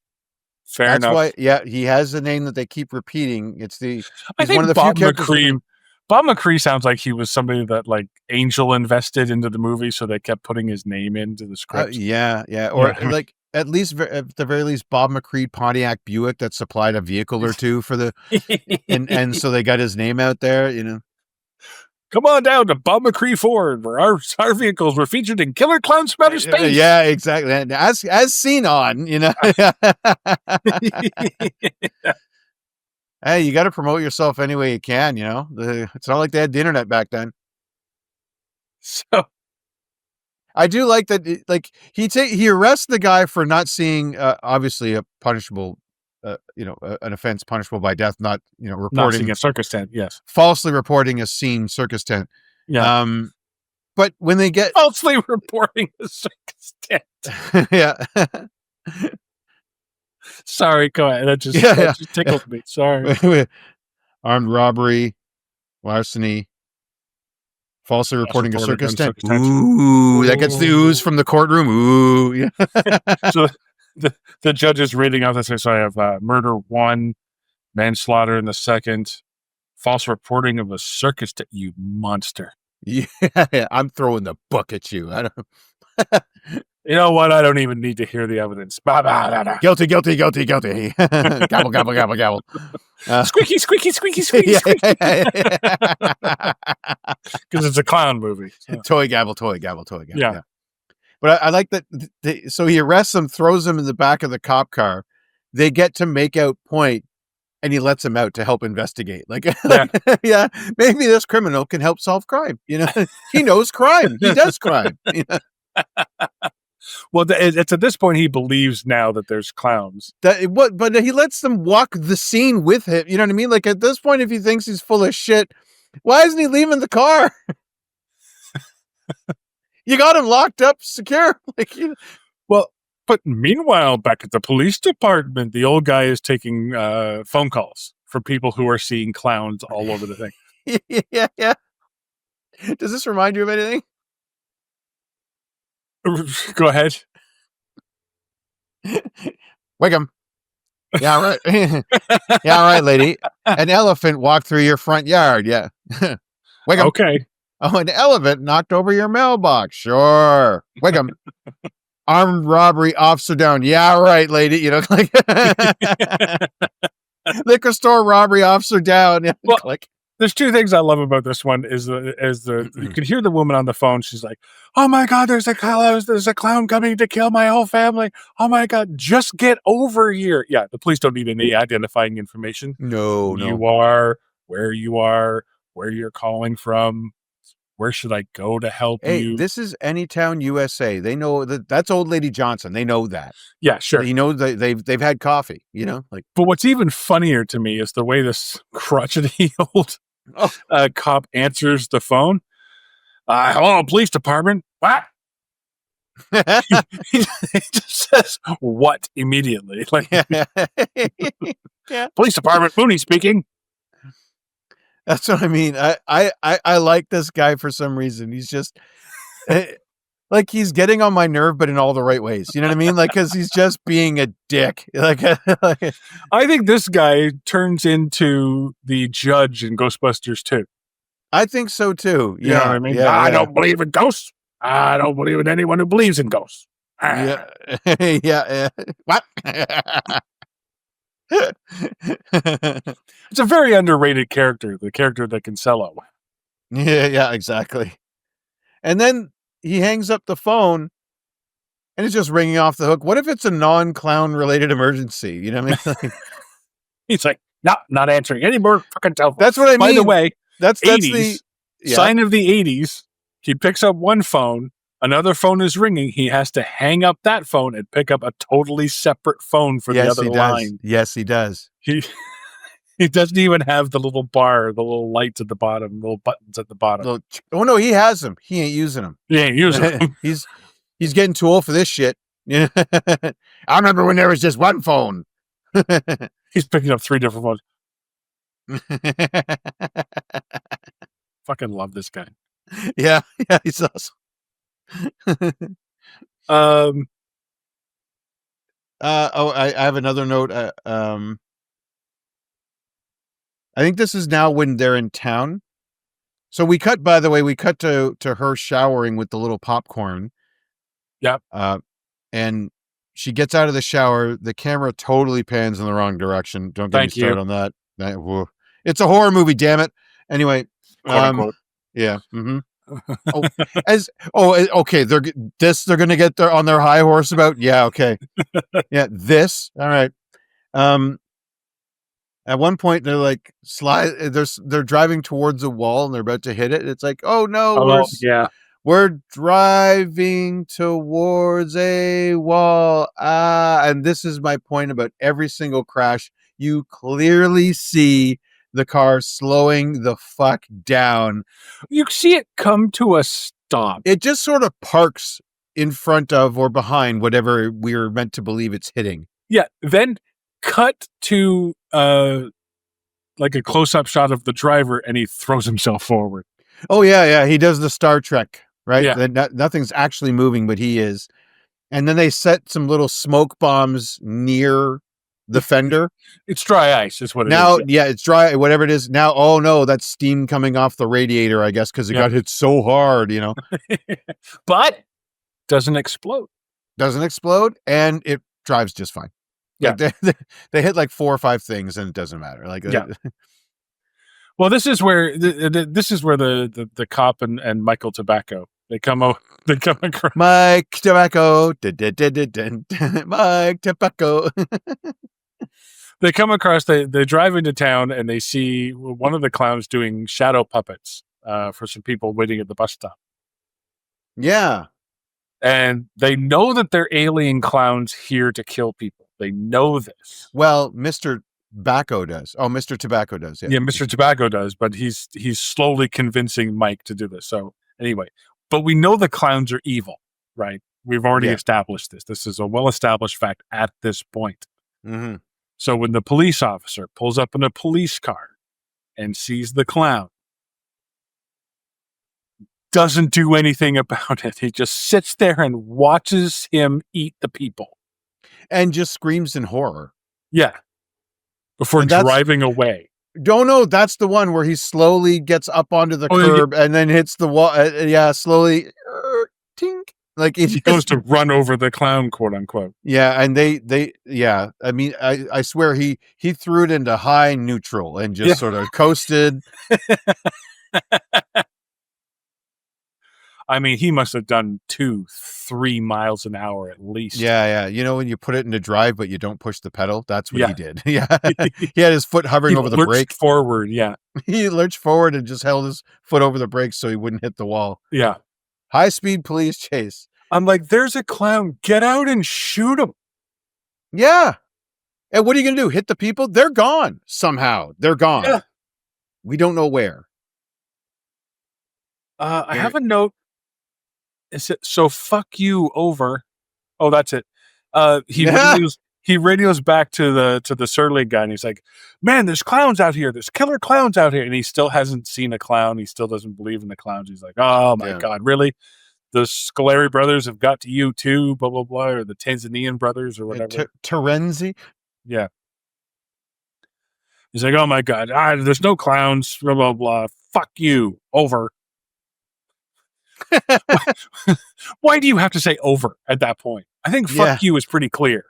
Fair That's enough. why, yeah, he has the name that they keep repeating. I think one of the Bob few characters. McCree. Bob McCree sounds like he was somebody that like Angel invested into the movie, so they kept putting his name into the script. Yeah. Or Yeah. like at the very least, Bob McCree Pontiac Buick that supplied a vehicle or two for the, and so they got his name out there. Come on down to Bob McCree Ford, where our vehicles were featured in Killer Clowns from Outer Space. Yeah, exactly. And as seen on, Hey, you got to promote yourself any way you can. It's not like they had the internet back then. So I do like that. Like he arrests the guy for not seeing, obviously a punishable, an offense punishable by death, not not reporting seeing a circus tent. Yes, falsely reporting a seen circus tent. Yeah. But when they get falsely reporting a circus tent. yeah. Sorry, go ahead. That just tickled me. Sorry. Armed robbery, larceny, falsely reporting a circus tent. Ooh, that gets the ooze from the courtroom. Ooh, yeah. So the judge is reading out this. So I have murder 1, manslaughter in the 2nd, false reporting of a circus tent. You monster. Yeah, I'm throwing the book at you. I don't. You know what? I don't even need to hear the evidence. Guilty. Gobble, gobble, gobble, gobble. Squeaky, squeaky, squeaky, squeaky, squeaky. Because it's a clown movie. So. Toy gabble, toy gabble, toy gabble. Yeah. But I like that. So he arrests him, throws him in the back of the cop car. They get to Makeout Point, and he lets him out to help investigate. Maybe this criminal can help solve crime. He knows crime. He does crime. Well, it's at this point he believes now that there's clowns. But he lets them walk the scene with him. You know what I mean? Like at this point, if he thinks he's full of shit, why isn't he leaving the car? You got him locked up, secure. Well, but meanwhile, back at the police department, the old guy is taking phone calls for people who are seeing clowns all over the thing. Yeah. Does this remind you of anything? Go ahead. Wickham. Yeah, right. Yeah, right, lady. An elephant walked through your front yard. Yeah. Wickham. Okay. Oh, an elephant knocked over your mailbox. Sure. Wickham. Armed robbery officer down. Yeah, right, lady. Liquor store robbery officer down. Well, there's two things I love about this one is you can hear the woman on the phone. She's like, "Oh my God, there's a clown coming to kill my whole family. Oh my God, just get over here." Yeah, the police don't need any identifying information. No. You are, where you are, where you're calling from. Where should I go to help you? This is Anytown, USA. They know that's Old Lady Johnson. They know that. Yeah, sure. You know they've had coffee. But what's even funnier to me is the way this crotchety old cop answers the phone. Hello, police department. What? he just says what immediately. Yeah. Police department, Mooney speaking. That's what I mean. I like this guy for some reason. He's just like he's getting on my nerve, but in all the right ways. You know what I mean? Like because he's just being a dick. I think this guy turns into the judge in Ghostbusters 2. I think so too. You know what I mean? Yeah, I don't believe in ghosts. I don't believe in anyone who believes in ghosts. Yeah. Yeah. What? It's a very underrated character, the character that can sell out. Yeah, exactly. And then he hangs up the phone and it's just ringing off the hook. What if it's a non-clown related emergency? You know what I mean? He's like, no, not answering any more fucking telephone. That's what I mean. By the way, that's 80s, sign of the 80s. He picks up one phone, another phone is ringing. He has to hang up that phone and pick up a totally separate phone for the other line. Yes, he does. He doesn't even have the little bar, the little lights at the bottom, little buttons at the bottom. Oh no, he has them. He ain't using them. He ain't using them. He's getting too old for this shit. I remember when there was just one phone. He's picking up 3 different phones. Fucking love this guy. Yeah, he's awesome. I have another note. I think this is now when they're in town. So we cut to her showering with the little popcorn. Yep. And she gets out of the shower. The camera totally pans in the wrong direction. Don't get me started on that. It's a horror movie, damn it. Anyway, Quote unquote. yeah. Mm-hmm. Okay. They're gonna get on their high horse about. Yeah, okay. Yeah, this. All right. At one point they're like they're driving towards a wall and they're about to hit it. It's like, oh no, we're driving towards a wall. And this is my point about every single crash. You clearly see the car slowing the fuck down. You see it come to a stop. It just sort of parks in front of or behind whatever we're meant to believe it's hitting. Yeah. Then cut to like a close-up shot of the driver, and he throws himself forward. Oh yeah. He does the Star Trek, right? Yeah. Nothing's actually moving, but he is. And then they set some little smoke bombs near the fender. It's dry ice, is what it now, is. Yeah, it's dry, whatever it is. Now, oh no, that's steam coming off the radiator, I guess, because it got hit so hard, But doesn't explode. And it drives just fine. Yeah. Like they hit like 4 or 5 things and it doesn't matter. Like, yeah. Well, this is where the cop and Michael Tobacco they come across. Mike Tobacco, Mike Tobacco. They come across. They drive into town and they see one of the clowns doing shadow puppets for some people waiting at the bus stop. Yeah, and they know that they're alien clowns here to kill people. They know this. Well, Mr. Tobacco does. Oh, Mr. Tobacco does. Yeah, Mr. Tobacco does, but he's slowly convincing Mike to do this. So anyway, but we know the clowns are evil, right? We've already established this. This is a well-established fact at this point. Mm-hmm. So when the police officer pulls up in a police car and sees the clown, doesn't do anything about it. He just sits there and watches him eat the people. And just screams in horror. Yeah. Before driving away. No, that's the one where he slowly gets up onto the curb and then hits the wall. Slowly. Tink. Like he goes to run over the clown, quote unquote. Yeah, and I mean, I swear he threw it into high neutral and just sort of coasted. I mean, he must have done 2-3 miles an hour at least. Yeah. You know, when you put it into drive, but you don't push the pedal, that's what he did. Yeah. He had his foot hovering over the brake. Forward, yeah. He lurched forward and just held his foot over the brakes so he wouldn't hit the wall. Yeah. High-speed police chase. I'm like, there's a clown. Get out and shoot him. Yeah. And what are you going to do? Hit the people? They're gone somehow. They're gone. Yeah. We don't know where. I have a note. Is it so fuck you over? Oh, that's it. He radios back to the surly guy and he's like, man, there's clowns out here. There's killer clowns out here. And he still hasn't seen a clown. He still doesn't believe in the clowns. He's like, oh my God, really? The Scoleri brothers have got to you too, blah, blah, blah, or the Tanzanian brothers or whatever. Terenzi? Yeah. He's like, oh my God, there's no clowns, blah, blah, blah. Fuck you, over. Why do you have to say over at that point? I think fuck you is pretty clear.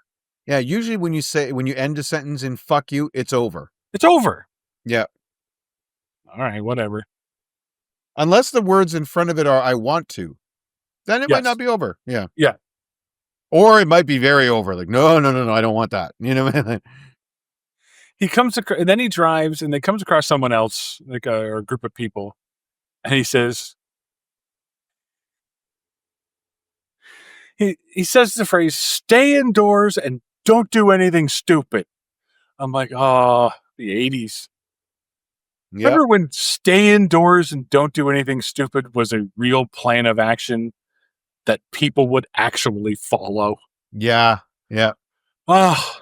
Yeah, usually when you end a sentence in fuck you, it's over. It's over. Yeah. All right, whatever. Unless the words in front of it are I want to. Then it might not be over. Yeah. Yeah. Or it might be very over. Like, no, I don't want that. You know? He comes across, and then he drives and they comes across someone else, like or a group of people. And he says, he says the phrase, stay indoors and don't do anything stupid. I'm like, oh, the 80s. Yep. Remember when stay indoors and don't do anything stupid was a real plan of action that people would actually follow? Yeah. Yeah. Oh,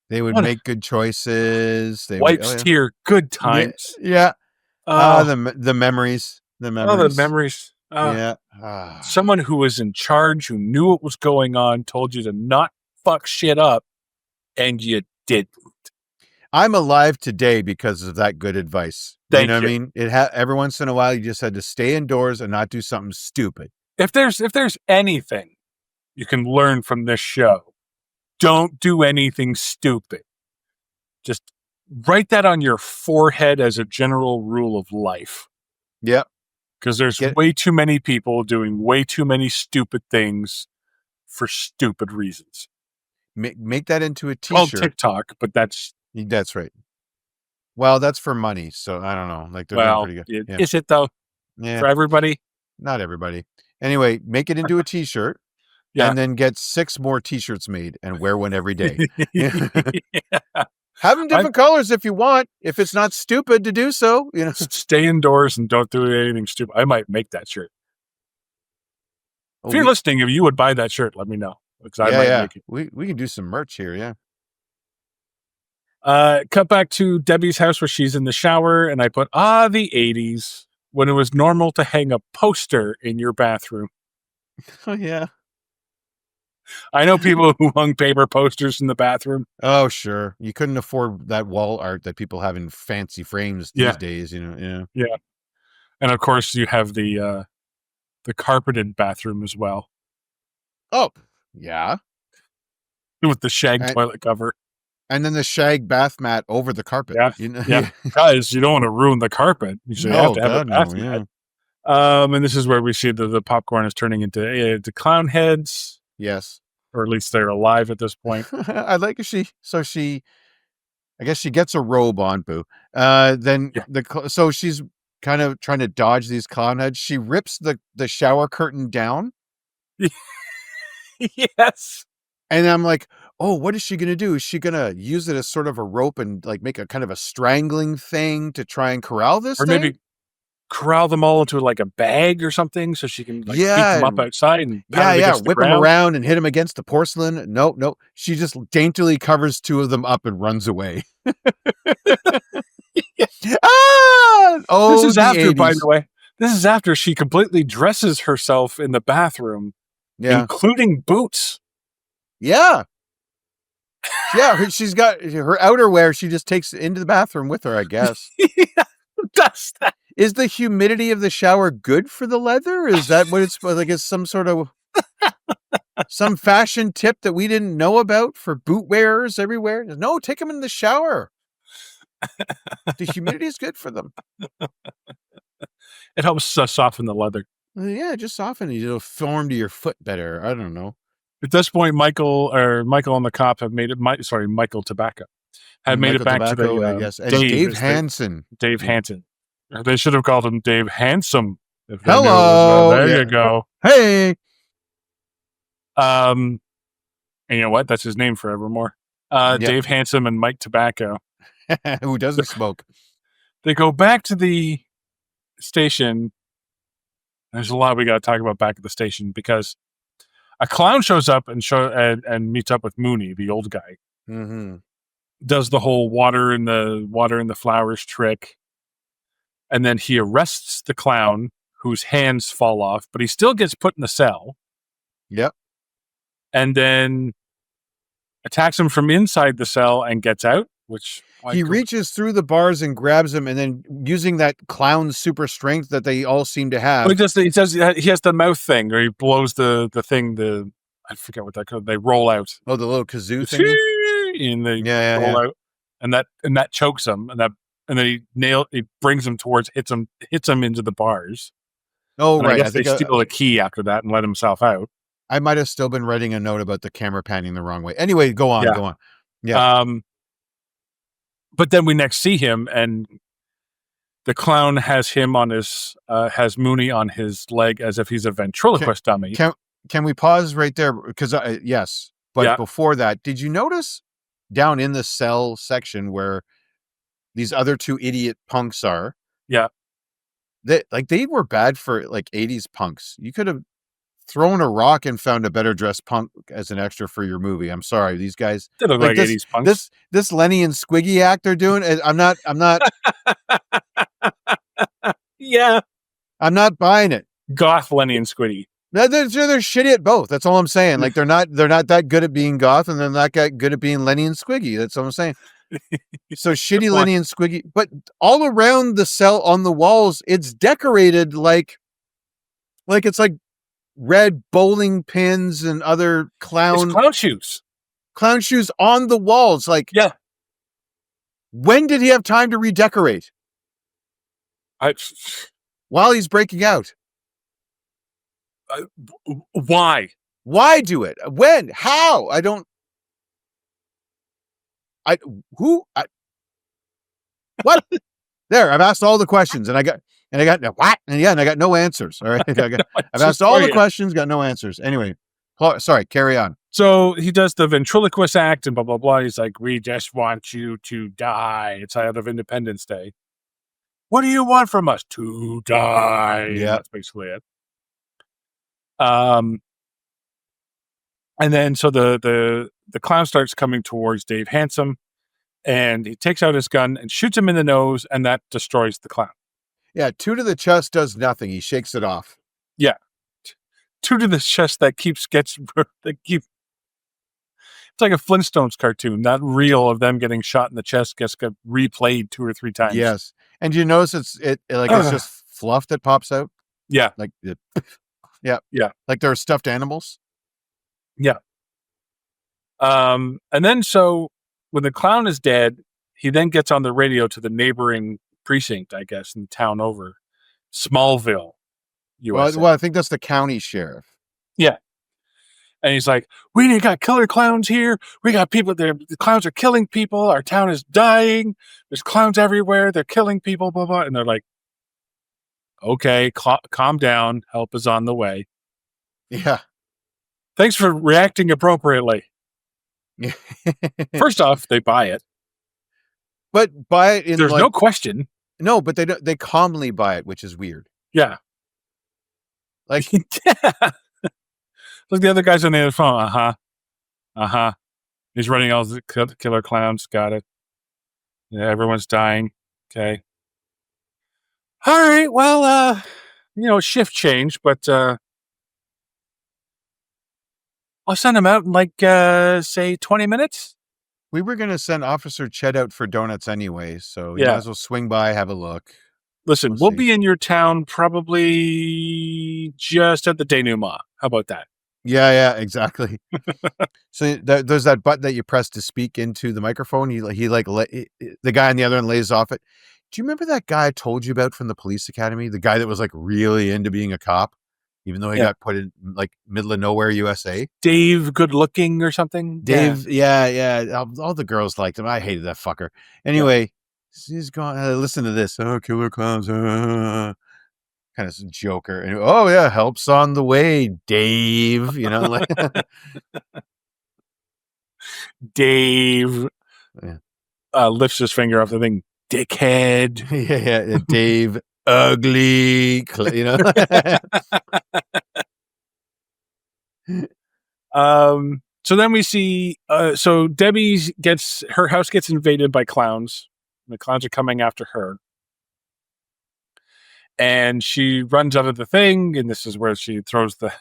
they would make good choices. Wipes tear, good times. Yeah. The memories. The Oh, the memories. memories. Yeah. Someone who was in charge, who knew what was going on, told you to not fuck shit up, and you did. I'm alive today because of that good advice. Thank know what you. I mean? Every once in a while, you just had to stay indoors and not do something stupid. If there's anything you can learn from this show, don't do anything stupid. Just write that on your forehead as a general rule of life. Yep. Because there's way too many people doing way too many stupid things for stupid reasons. Make that into a Called t-shirt. TikTok, but that's right. Well, that's for money, so I don't know. Like they're doing pretty good. Yeah. Is it though? Yeah. For everybody? Not everybody. Anyway, make it into a t-shirt. Yeah. And then get 6 more t-shirts made and wear one every day. Yeah. Have them different colors if you want. If it's not stupid to do so, Stay indoors and don't do anything stupid. I might make that shirt. If you're listening, if you would buy that shirt, let me know. Because I might make it. We can do some merch here, yeah. Cut back to Debbie's house where she's in the shower, and I put, the 80s, when it was normal to hang a poster in your bathroom. Oh, yeah. I know people who hung paper posters in the bathroom. Oh, sure. You couldn't afford that wall art that people have in fancy frames these days, Yeah. And of course, you have the carpeted bathroom as well. Oh, yeah. With the shag toilet cover. And then the shag bath mat over the carpet. Yeah. Guys, you don't want to ruin the carpet. You should have to have a bath mat. And this is where we see the popcorn is turning into clown heads. Yes. Or at least they're alive at this point. I like I guess she gets a robe on, Boo. Then so she's kind of trying to dodge these clown heads. She rips the shower curtain down. Yes. And I'm like, oh, what is she going to do? Is she going to use it as sort of a rope and like make a kind of a strangling thing to try and corral this thing? Maybe corral them all into like a bag or something so she can beat them up outside and whip them around and hit them against the porcelain. Nope. She just daintily covers 2 of them up and runs away. Oh, this is after, 80s. by the way. This is after she completely dresses herself in the bathroom, including boots. Yeah. She's got her outerwear. She just takes into the bathroom with her, I guess. Does that? Is the humidity of the shower good for the leather? Is that what it's like? Is some sort of some fashion tip that we didn't know about for boot wearers everywhere? No, take them in the shower. The humidity is good for them. It helps soften the leather. Yeah, just soften it. It'll form to your foot better. I don't know. At this point, Michael and the cop have made it. Michael Tobacco had made it back to the I guess. And Dave Hansen. Dave Hansen. They should have called him Dave Handsome. Hello. There you go. Hey. And you know what? That's his name forevermore. Dave Handsome and Mike Tobacco. Who doesn't smoke? They go back to the station. There's a lot we got to talk about back at the station because a clown shows up and meets up with Mooney, the old guy. Mm-hmm. Does the whole water in the flowers trick. And then he arrests the clown whose hands fall off, but he still gets put in the cell. Yep. And then attacks him from inside the cell and gets out, which he reaches through the bars and grabs him, and then using that clown super strength that they all seem to have. He has the mouth thing, or he blows the thing. I forget what that called. They roll out. Oh, the little kazoo thing. And they roll out, and that chokes him, and then he brings him towards, hits him into the bars. Oh, and right. I guess they steal the key after that and let himself out. I might have still been writing a note about the camera panning the wrong way. Anyway, go on. Yeah. But then we next see him, and the clown has him on has Mooney on his leg as if he's a ventriloquist dummy. Can we pause right there? Because yes, but before that, did you notice down in the cell section where these other 2 idiot punks are? Yeah, they were bad for like 80s punks. You could have thrown a rock and found a better dressed punk as an extra for your movie. I'm sorry, these guys. They look like 80s punks. This Lenny and Squiggy act they're doing. I'm not. Yeah. I'm not buying it. Goth Lenny and Squiddy. They're shitty at both. That's all I'm saying. Like they're not that good at being goth, and they're not that good at being Lenny and Squiggy. That's all I'm saying. So shitty Lenny and Squiggy, but all around the cell on the walls, it's decorated like it's like red bowling pins and other clown shoes. Clown shoes on the walls. Like, yeah. When did he have time to redecorate? While he's breaking out. Why? Why do it? When? How? What? There, I've asked all the questions and I got what? And I got no answers. All right. I've asked all the questions, got no answers. Anyway, sorry, carry on. So he does the ventriloquist act and blah, blah, blah. He's like, we just want you to die. It's out of Independence Day. What do you want from us? To die. Yeah. That's basically it. And then so the clown starts coming towards Dave Handsome, and he takes out his gun and shoots him in the nose, and that destroys the clown. Yeah, 2 to the chest does nothing. He shakes it off. Yeah. 2 to the chest it's like a Flintstones cartoon, not real, of them getting shot in the chest, gets replayed 2 or 3 times. Yes. And do you notice it's just fluff that pops out? Yeah. Like yeah. Like they're stuffed animals. Yeah. And then so when the clown is dead, he then gets on the radio to the neighboring precinct, I guess, in the town over, Smallville, USA. Well, I think that's the county sheriff. Yeah. And he's like, we got killer clowns here. We got people there. The clowns are killing people. Our town is dying. There's clowns everywhere. They're killing people, blah, blah. And they're like, okay, calm down. Help is on the way. Yeah. Thanks for reacting appropriately. First off, they buy it. But buy it in There's no question. No, but they calmly buy it, which is weird. Yeah. Like, yeah. Look, the other guy's on the other phone. He's running all the killer clowns. Got it. Yeah, everyone's dying. Okay. All right. Well, shift change, but I'll send him out in say 20 minutes. We were going to send Officer Chet out for donuts anyway, so you Yeah. might as well swing by, have a look. Listen, we'll be in your town probably just at the denouement. How about that? Yeah, exactly. So there's that button that you press to speak into the microphone. The guy on the other end lays off it. Do you remember that guy I told you about from the police academy? The guy that was like really into being a cop, even though he got put in like middle of nowhere, USA. Dave, good looking or something. Dave, yeah. All the girls liked him. I hated that fucker. Anyway, he's gone. Listen to this. Oh, killer clowns. Kind of joker. And, oh yeah, help's on the way, Dave. Dave lifts his finger off the thing. Dickhead. Yeah. Dave, ugly. So then we see. So Debbie her house gets invaded by clowns. The clowns are coming after her. And she runs out of the thing, and this is where she throws the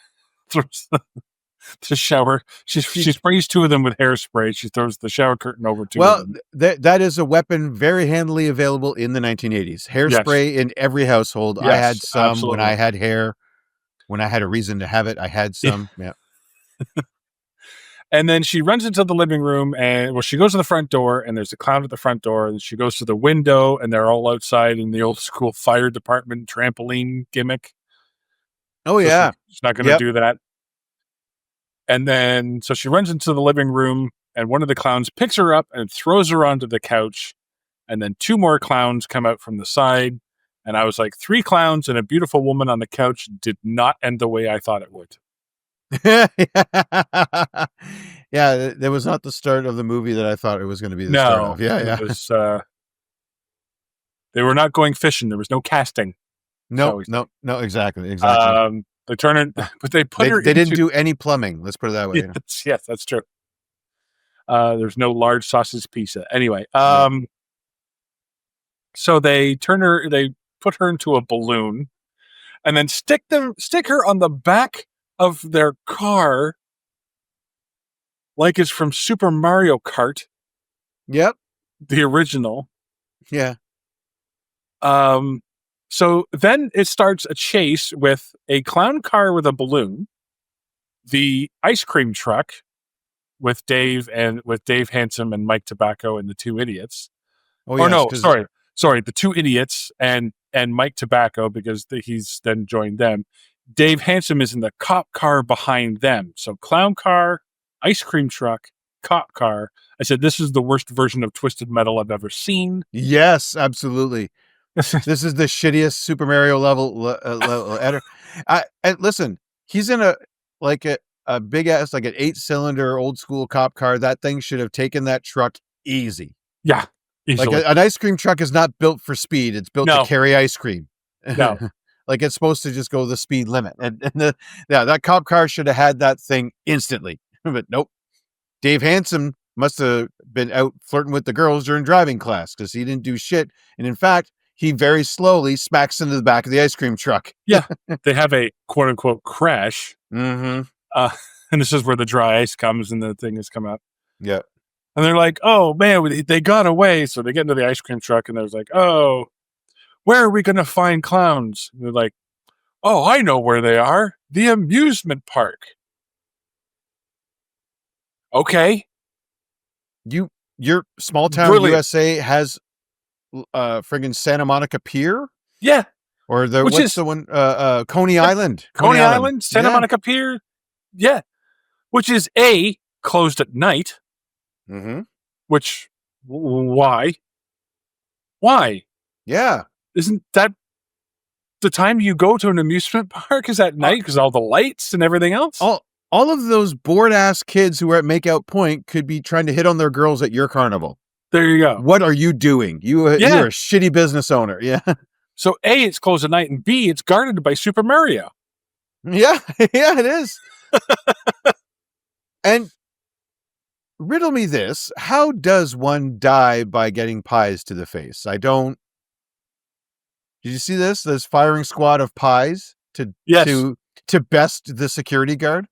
shower. She sprays 2 of them with hairspray. She throws the shower curtain over 2 of them. That is a weapon very handily available in the 1980s. Hairspray in every household. Yes, I had some absolutely. when I had hair. When I had a reason to have it, I had some. Yeah. And then she runs into the living room, and she goes to the front door, and there's a clown at the front door, and she goes to the window, and they're all outside in the old school fire department trampoline gimmick. Oh, yeah. She's not going to do that. And then, so she runs into the living room, and one of the clowns picks her up and throws her onto the couch, and then 2 more clowns come out from the side, and I was like, 3 clowns and a beautiful woman on the couch did not end the way I thought it would. Yeah, that was not the start of the movie that I thought it was going to be the start of. Yeah. It was, they were not going fishing. There was no casting. No, exactly. They turn it, but they put her. They didn't do any plumbing. Let's put it that way. Yes, that's true. There's no large sausage pizza. Anyway, so they put her into a balloon, and then stick her on the back of their car like it's from Super Mario Kart, Yep. the original. Yeah. So then it starts a chase with a clown car with a balloon, the ice cream truck with Dave Handsome and Mike Tobacco and the two idiots. Oh, Or yes, no, 'cause- sorry, the two idiots and Mike Tobacco, because he's then joined them. Dave Handsome is in the cop car behind them. So clown car, ice cream truck, cop car. I said, this is the worst version of Twisted Metal I've ever seen. Yes, absolutely. This is the shittiest Super Mario level ever. And listen, he's in a big ass, like an 8-cylinder old school cop car. That thing should have taken that truck easy. Yeah, easily. Like an ice cream truck is not built for speed. It's built to carry ice cream. No. Like it's supposed to just go the speed limit. And that cop car should have had that thing instantly. But nope. Dave Handsome must have been out flirting with the girls during driving class because he didn't do shit. And in fact, he very slowly smacks into the back of the ice cream truck. Yeah. They have a quote unquote crash. Mm-hmm. And this is where the dry ice comes and the thing has come out. Yeah. And they're like, oh man, they got away. So they get into the ice cream truck and there's like, oh, where are we going to find clowns? And they're like, oh, I know where they are. The amusement park. Okay. Your small town Brilliant. USA has friggin' Santa Monica Pier? Yeah. Or Which what's is- the one? Coney Island. Coney Island, Santa Yeah. Monica Pier. Yeah. Which is closed at night. Mm-hmm. Which, why? Why? Yeah. Isn't that the time you go to an amusement park is at night because all the lights and everything else? All of those bored ass kids who are at Makeout Point could be trying to hit on their girls at your carnival. There you go. What are you doing? You're a shitty business owner. Yeah. So it's closed at night, and B, it's guarded by Super Mario. Yeah. Yeah, it is. And riddle me this. How does one die by getting pies to the face? I don't. Did you see this? This firing squad of pies to best the security guard?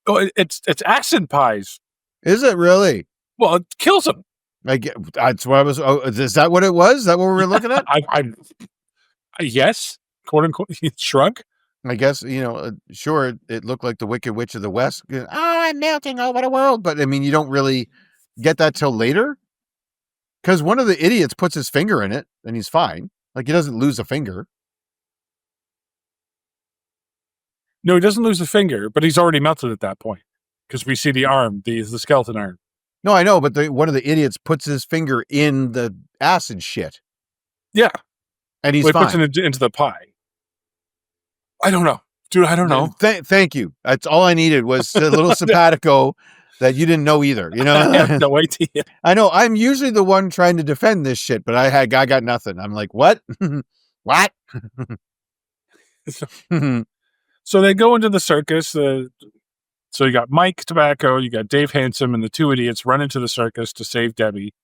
Oh, it's acid pies. Is it really? Well, it kills them. That's what I was. Oh, is that what it was? Is that what we were looking at? Yes, quote unquote, shrug. I guess, sure, it looked like the Wicked Witch of the West. Oh, I'm melting over the world. But I mean, you don't really get that till later. Because one of the idiots puts his finger in it and he's fine. Like he doesn't lose a finger. No, he doesn't lose a finger, but he's already melted at that point. Because we see the arm, the skeleton arm. No, I know, but one of the idiots puts his finger in the acid shit. Yeah. And he's He fine. puts it into the pie. I don't know. Dude, I don't know. Thank you. That's all I needed was a little simpatico that you didn't know either. I have no idea. I know. I'm usually the one trying to defend this shit, but I got nothing. I'm like, what? What? So they go into the circus. So you got Mike Tobacco, you got Dave Handsome, and the two idiots run into the circus to save Debbie.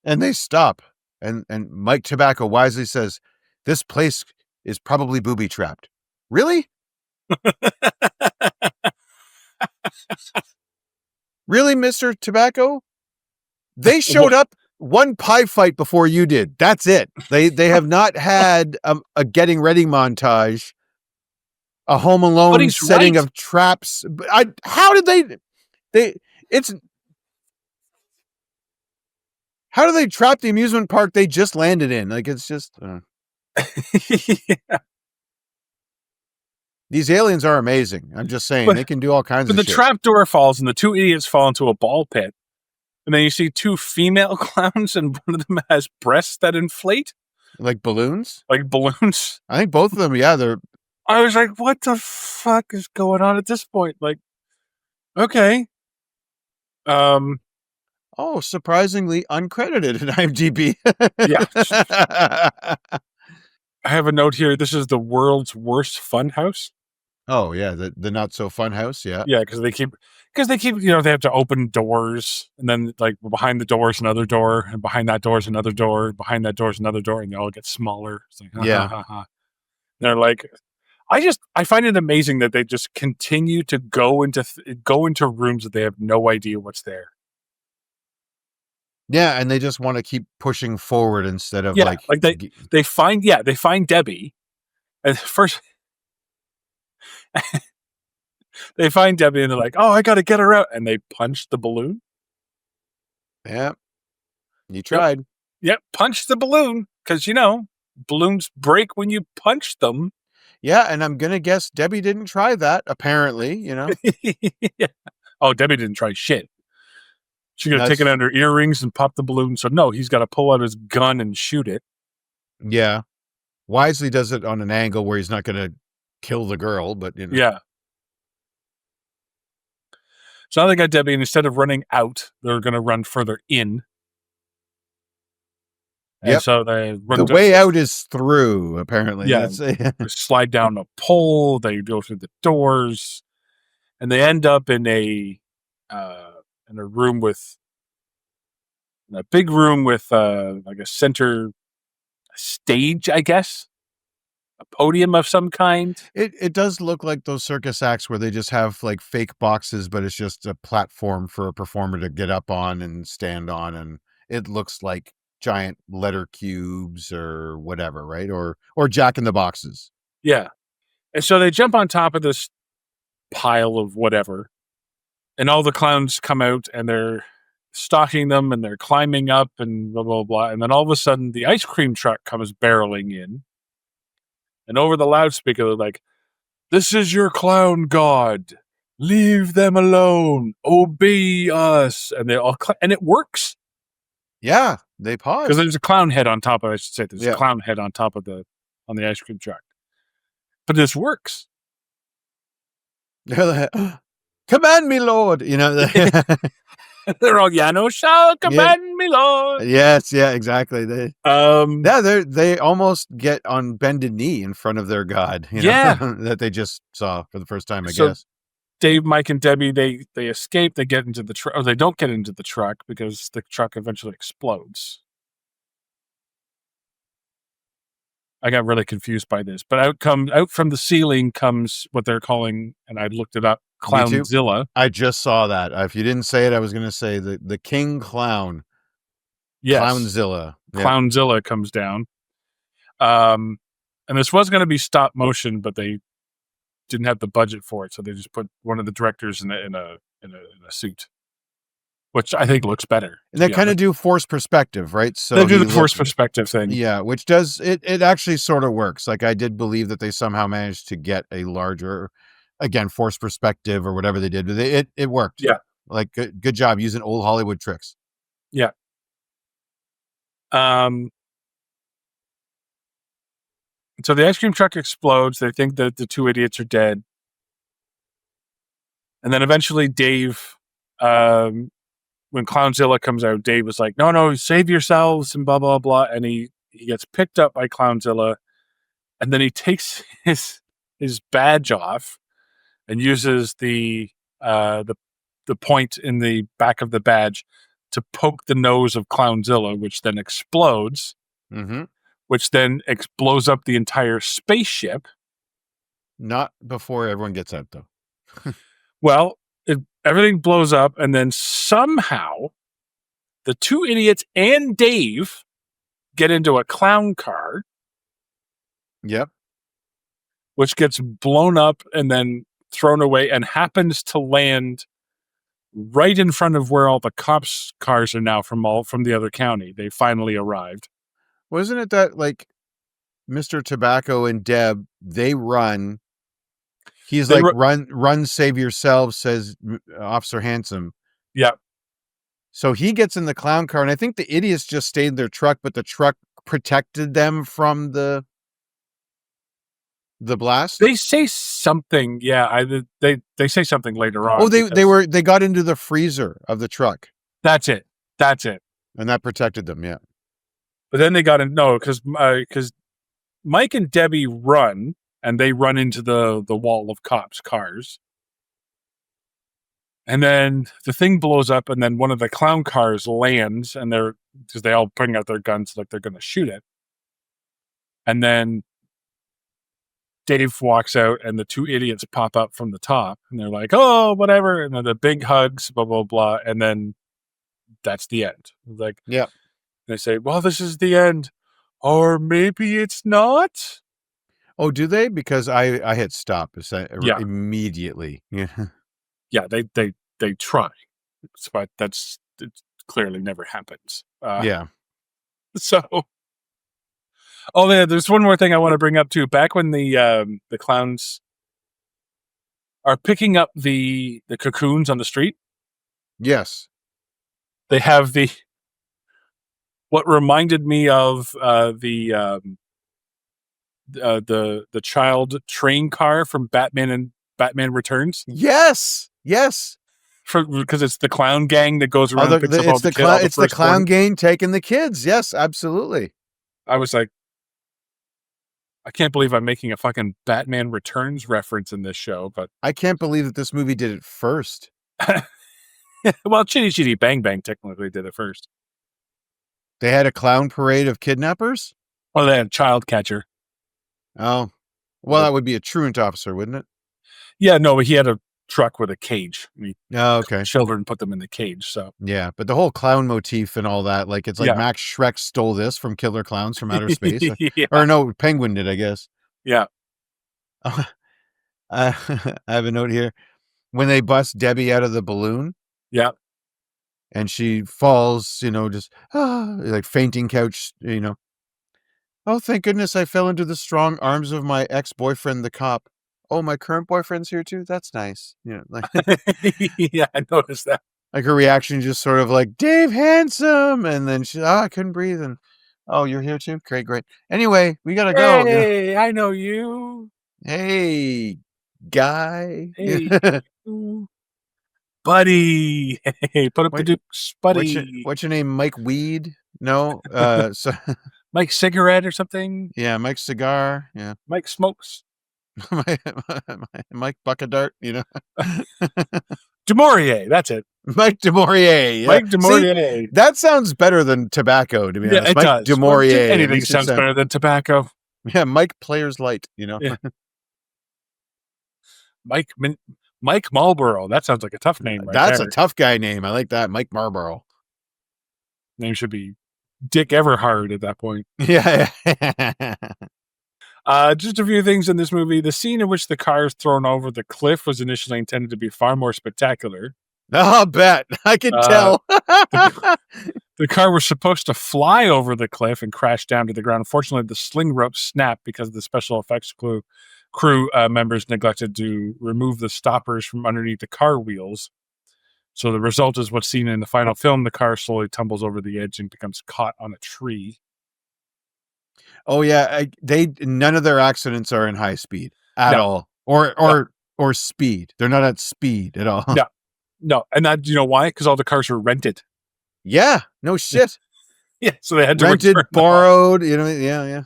And they stop. And Mike Tobacco wisely says, this place is probably booby trapped. Really? Really, Mr. Tobacco? They showed up one pie fight before you did. That's it. They have not had a getting ready montage, a Home Alone setting of traps. How did how do they trap the amusement park they just landed in? Like, it's just... Yeah. These aliens are amazing. I'm just saying. They can do all kinds of But shit. the trap door falls and the two idiots fall into a ball pit. And then you see two female clowns and one of them has breasts that inflate. Like balloons? Like balloons. I think both of them, yeah, they're... I was like, what the fuck is going on at this point? Like, okay. Oh, surprisingly uncredited in IMDb. Yeah. I have a note here. This is the world's worst fun house. Oh, yeah, the not so fun house, yeah. Yeah, because they keep, they have to open doors, and then like behind the door is another door, and behind that door is another door, behind that door is another door, and they all get smaller. It's like, Yeah. ha, ha, ha. They're like, I find it amazing that they just continue to go into rooms that they have no idea what's there. Yeah, and they just want to keep pushing forward instead of Yeah, like they find Debbie, and first they find Debbie and they're like, "Oh, I got to get her out," and they punch the balloon. Yeah, you tried. Yep, punch the balloon because balloons break when you punch them. Yeah, and I'm gonna guess Debbie didn't try that. Apparently, Yeah. Oh, Debbie didn't try shit. She could have taken out her earrings and popped the balloon. So no, he's got to pull out his gun and shoot it. Yeah, wisely does it on an angle where he's not gonna kill the girl, but Yeah. So now they got Debbie, and instead of running out, they're going to run further in. And Yep. so they run. The way out is through. Apparently, Yeah. They slide down a pole. They go through the doors, and they end up in a room with a big room with like a center stage, I guess, a podium of some kind. It does look like those circus acts where they just have like fake boxes, but it's just a platform for a performer to get up on and stand on, and it looks like giant letter cubes or whatever, right? Or Jack in the Boxes. Yeah. And so they jump on top of this pile of whatever, and all the clowns come out and they're stalking them and they're climbing up and blah, blah, blah. And then all of a sudden the ice cream truck comes barreling in, and over the loudspeaker, they're like, "This is your clown god. Leave them alone. Obey us." And they all, and it works. Yeah, they pause. Because there's a clown head on top of, I should say, there's Yeah. a clown head on top of on the ice cream truck. But this works. They're like, "Command me, Lord." They're all, "Yano shall command me, Lord." Yes, yeah, exactly. They almost get on bended knee in front of their god. Yeah. That they just saw for the first time, I So guess. Dave, Mike, and Debbie, they escape. They get into the truck, or they don't get into the truck because the truck eventually explodes. I got really confused by this, but out from the ceiling comes what they're calling, and I looked it up, Clownzilla. I just saw that. If you didn't say it, I was going to say the King Clown. Yes. Clownzilla. Yeah. Clownzilla comes down. And this was going to be stop motion, but they didn't have the budget for it, so they just put one of the directors in a suit, which I think looks better. And they kind of do forced perspective, right? So they do the forced perspective thing. Yeah, which does it actually sort of works. Like I did believe that they somehow managed to get a larger, again, forced perspective or whatever they did. But it worked. Yeah. Like good job using old Hollywood tricks. Yeah. So the ice cream truck explodes. They think that the two idiots are dead. And then eventually Dave, when Clownzilla comes out, Dave was like, no, save yourselves and blah, blah, blah. And he gets picked up by Clownzilla. And then he takes his badge off and uses the point in the back of the badge to poke the nose of Clownzilla, which then explodes. Mm-hmm. Which then blows up the entire spaceship. Not before everyone gets out, though. Well, everything blows up, and then somehow the two idiots and Dave get into a clown car. Yep. Which gets blown up and then thrown away and happens to land right in front of where all the cops' cars are now from the other county. They finally arrived. Wasn't it that like Mr. Tobacco and Deb, they run. He's like, run, save yourselves, says Officer Handsome. Yeah. So he gets in the clown car, and I think the idiots just stayed in their truck, but the truck protected them from the blast. They say something. Yeah, they say something later on. Oh, they got into the freezer of the truck. That's it. And that protected them. Yeah. But then they got in, because Mike and Debbie run, and they run into the wall of cops' cars. And then the thing blows up, and then one of the clown cars lands, and because they all bring out their guns like they're going to shoot it. And then Dave walks out and the two idiots pop up from the top and they're like, oh, whatever. And then the big hugs, blah, blah, blah. And then that's the end. Like, Yeah. they say, well, this is the end. Or maybe it's not. Oh, do they? Because I hit stop Yeah. immediately. Yeah. Yeah, they try. But it clearly never happens. Yeah. So, oh yeah, there's one more thing I want to bring up too. Back when the clowns are picking up the cocoons on the street, Yes. they have what reminded me of the child train car from Batman and Batman Returns. Yes. Yes. Because it's the clown gang that goes around and picks up all the kids. It's the clown gang taking the kids. Yes, absolutely. I was like, I can't believe I'm making a fucking Batman Returns reference in this show, but I can't believe that this movie did it first. well, Chitty Chitty Bang Bang technically did it first. They had a clown parade of kidnappers? Oh, they had a child catcher. Oh. Well, that would be a truant officer, wouldn't it? Yeah, no, but he had a truck with a cage. Oh, okay. Children put them in the cage, so. Yeah, but the whole clown motif and all that, like, it's like Max Schreck stole this from Killer Clowns from Outer Space. Yeah. Or no, Penguin did, I guess. Yeah. I have a note here. When they bust Debbie out of the balloon. Yeah. And she falls, just like fainting couch, Oh, thank goodness I fell into the strong arms of my ex-boyfriend, the cop. Oh, my current boyfriend's here too? That's nice. Like yeah, I noticed that. Like her reaction just sort of like, Dave Handsome. And then she, I couldn't breathe. And, oh, you're here too? Great. Anyway, we got to go. Hey, I know you. Hey, guy. Hey, buddy. Hey, put up the dukes, buddy. What's your name? Mike Weed? No. So Mike Cigarette or something? Yeah, Mike Cigar. Yeah. Mike Smokes. Mike Buckadart, DeMaurier, that's it. Mike DeMaurier. Yeah. Mike DeMaurier. See, that sounds better than tobacco, to be honest. It Mike does. DeMaurier. Well, anything sounds better than tobacco. Yeah, Mike Players Light, Yeah. Mike Marlboro. That sounds like a tough name right That's there. a tough guy name. I like that. Mike Marlboro. Name should be Dick Everhard at that point. Yeah. Just a few things in this movie. The scene in which the car is thrown over the cliff was initially intended to be far more spectacular. I'll bet. I can tell. The car was supposed to fly over the cliff and crash down to the ground. Unfortunately, the sling rope snapped because the special effects crew members neglected to remove the stoppers from underneath the car wheels. So the result is what's seen in the final film. The car slowly tumbles over the edge and becomes caught on a tree. Oh yeah, none of their accidents are in high speed at all, or speed. They're not at speed at all. No, and that, you know why? Because all the cars were rented. Yeah, no shit. Yeah, so they had to rented, borrowed. Yeah.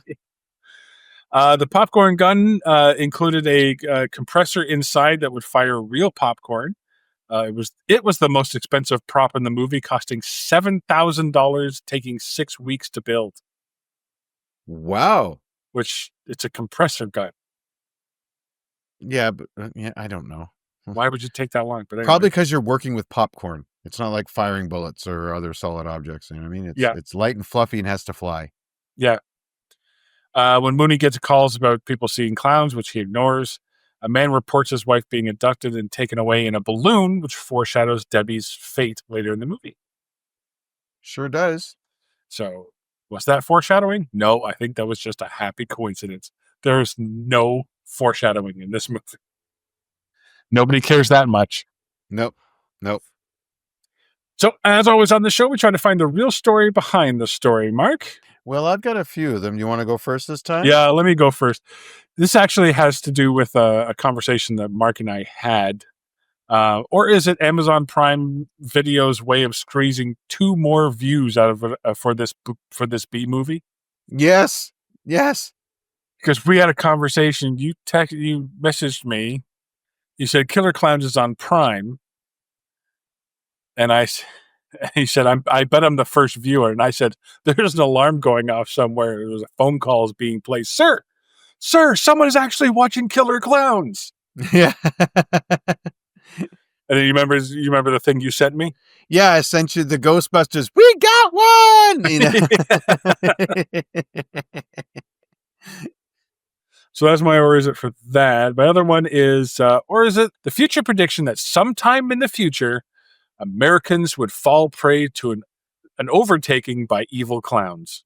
The popcorn gun included a compressor inside that would fire real popcorn. It was the most expensive prop in the movie, costing $7,000, taking 6 weeks to build. Wow. Which, it's a compressor gun. Yeah, but I don't know. Why would you take that long? But anyway. Probably because you're working with popcorn. It's not like firing bullets or other solid objects. You know what I mean? It's light and fluffy and has to fly. Yeah. When Mooney gets calls about people seeing clowns, which he ignores, a man reports his wife being abducted and taken away in a balloon, which foreshadows Debbie's fate later in the movie. Sure does. So, was that foreshadowing? No, I think that was just a happy coincidence. There's no foreshadowing in this movie. Nobody cares that much. Nope. So, as always on the show, we try to find the real story behind the story. Mark? Well, I've got a few of them. You want to go first this time? Yeah, let me go first. This actually has to do with a conversation that Mark and I had. Or is it Amazon Prime Video's way of squeezing 2 more views out of it for this B movie? Yes. Because we had a conversation. You messaged me. You said Killer Clowns is on Prime. And he said, I bet I'm the first viewer. And I said, there's an alarm going off somewhere. There was a phone call being placed. Sir, Sir, someone is actually watching Killer Clowns. Yeah. And then you remember the thing you sent me? Yeah, I sent you the Ghostbusters. We got one! So that's my or is it for that. My other one is, or is it the future prediction that sometime in the future, Americans would fall prey to an overtaking by evil clowns?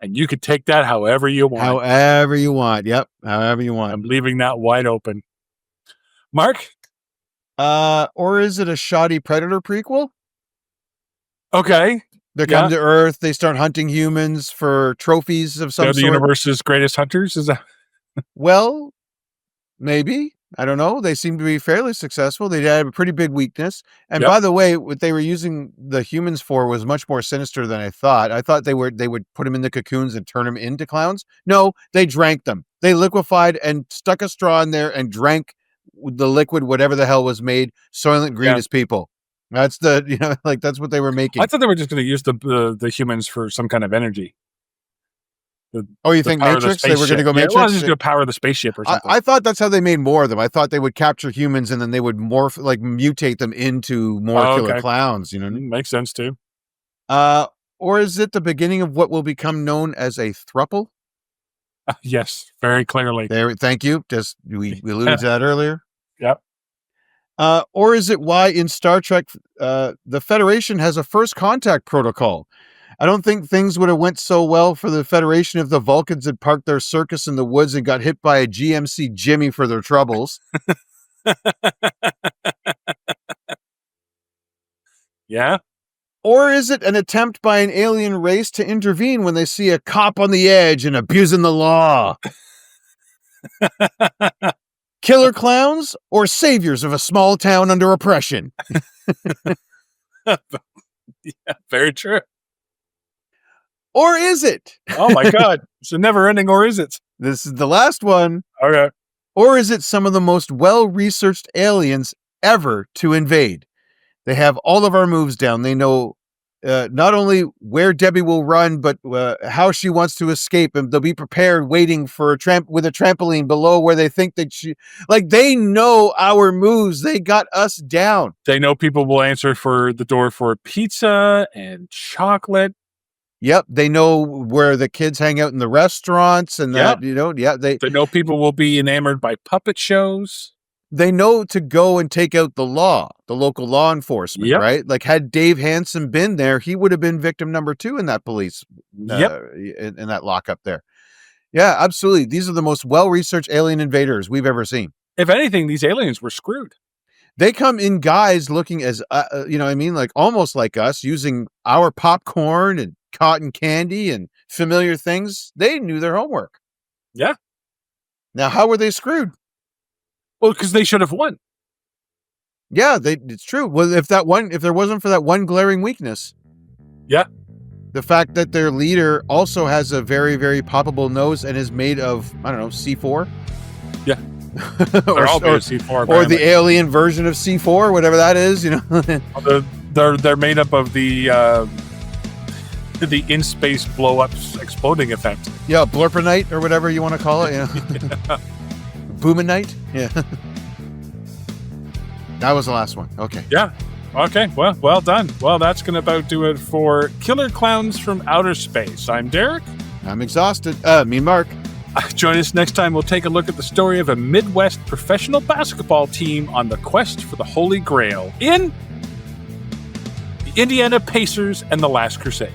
And you could take that however you want. However you want. Yep. However you want. I'm leaving that wide open. Mark? Or is it a shoddy Predator prequel? Okay. They come to Earth, they start hunting humans for trophies of some They're sort. the universe's greatest hunters? Is that? Well, maybe. I don't know. They seem to be fairly successful. They had a pretty big weakness. And by the way, what they were using the humans for was much more sinister than I thought. I thought they would put them in the cocoons and turn them into clowns. No, they drank them. They liquefied and stuck a straw in there and drank the liquid, whatever the hell was made, Soylent Green as people. That's that's what they were making. I thought they were just going to use the humans for some kind of energy. You think Matrix? They were going to go Matrix? Yeah, well, I was just going to power the spaceship or something. I thought that's how they made more of them. I thought they would capture humans and then they would mutate them into more killer clowns. You know, makes sense too. Or is it the beginning of what will become known as a throuple? Yes, very clearly. Thank you. We alluded to that earlier. Yep. Or is it why in Star Trek the Federation has a first contact protocol? I don't think things would have went so well for the Federation if the Vulcans had parked their circus in the woods and got hit by a GMC Jimmy for their troubles. Yeah. Or is it an attempt by an alien race to intervene when they see a cop on the edge and abusing the law? Killer clowns or saviors of a small town under oppression? Yeah, very true. Or is it? Oh my God. It's a never ending or is it? This is the last one. Okay. Or is it some of the most well-researched aliens ever to invade? They have all of our moves down. They know not only where Debbie will run, but how she wants to escape. And they'll be prepared waiting with a trampoline below where they think that they know our moves. They got us down. They know people will answer for the door for pizza and chocolate. Yep, they know where the kids hang out in the restaurants and that, they know people will be enamored by puppet shows. They know to go and take out the local law enforcement, right? Like had Dave Hansen been there, he would have been victim number 2 in that police, in that lockup there. Yeah, absolutely. These are the most well-researched alien invaders we've ever seen. If anything, these aliens were screwed. They come in guys looking as, almost like us, using our popcorn and cotton candy and familiar things. They knew their homework. Yeah. Now, how were they screwed? Well, because they should have won. Yeah, it's true. Well, if there wasn't for that one glaring weakness. Yeah. The fact that their leader also has a very, very poppable nose and is made of, I don't know, C4. Yeah. They're all made of C4. Or the alien version of C4, whatever that is, They're made up of the in-space blow-ups exploding effect. Yeah, blurpinite or whatever you want to call it. Yeah. Boominite? Yeah. That was the last one. Okay. Yeah. Okay. Well done. Well, that's going to about do it for Killer Clowns from Outer Space. I'm Derek. I'm exhausted. Me and Mark. Join us next time. We'll take a look at the story of a Midwest professional basketball team on the quest for the Holy Grail in the Indiana Pacers and the Last Crusade.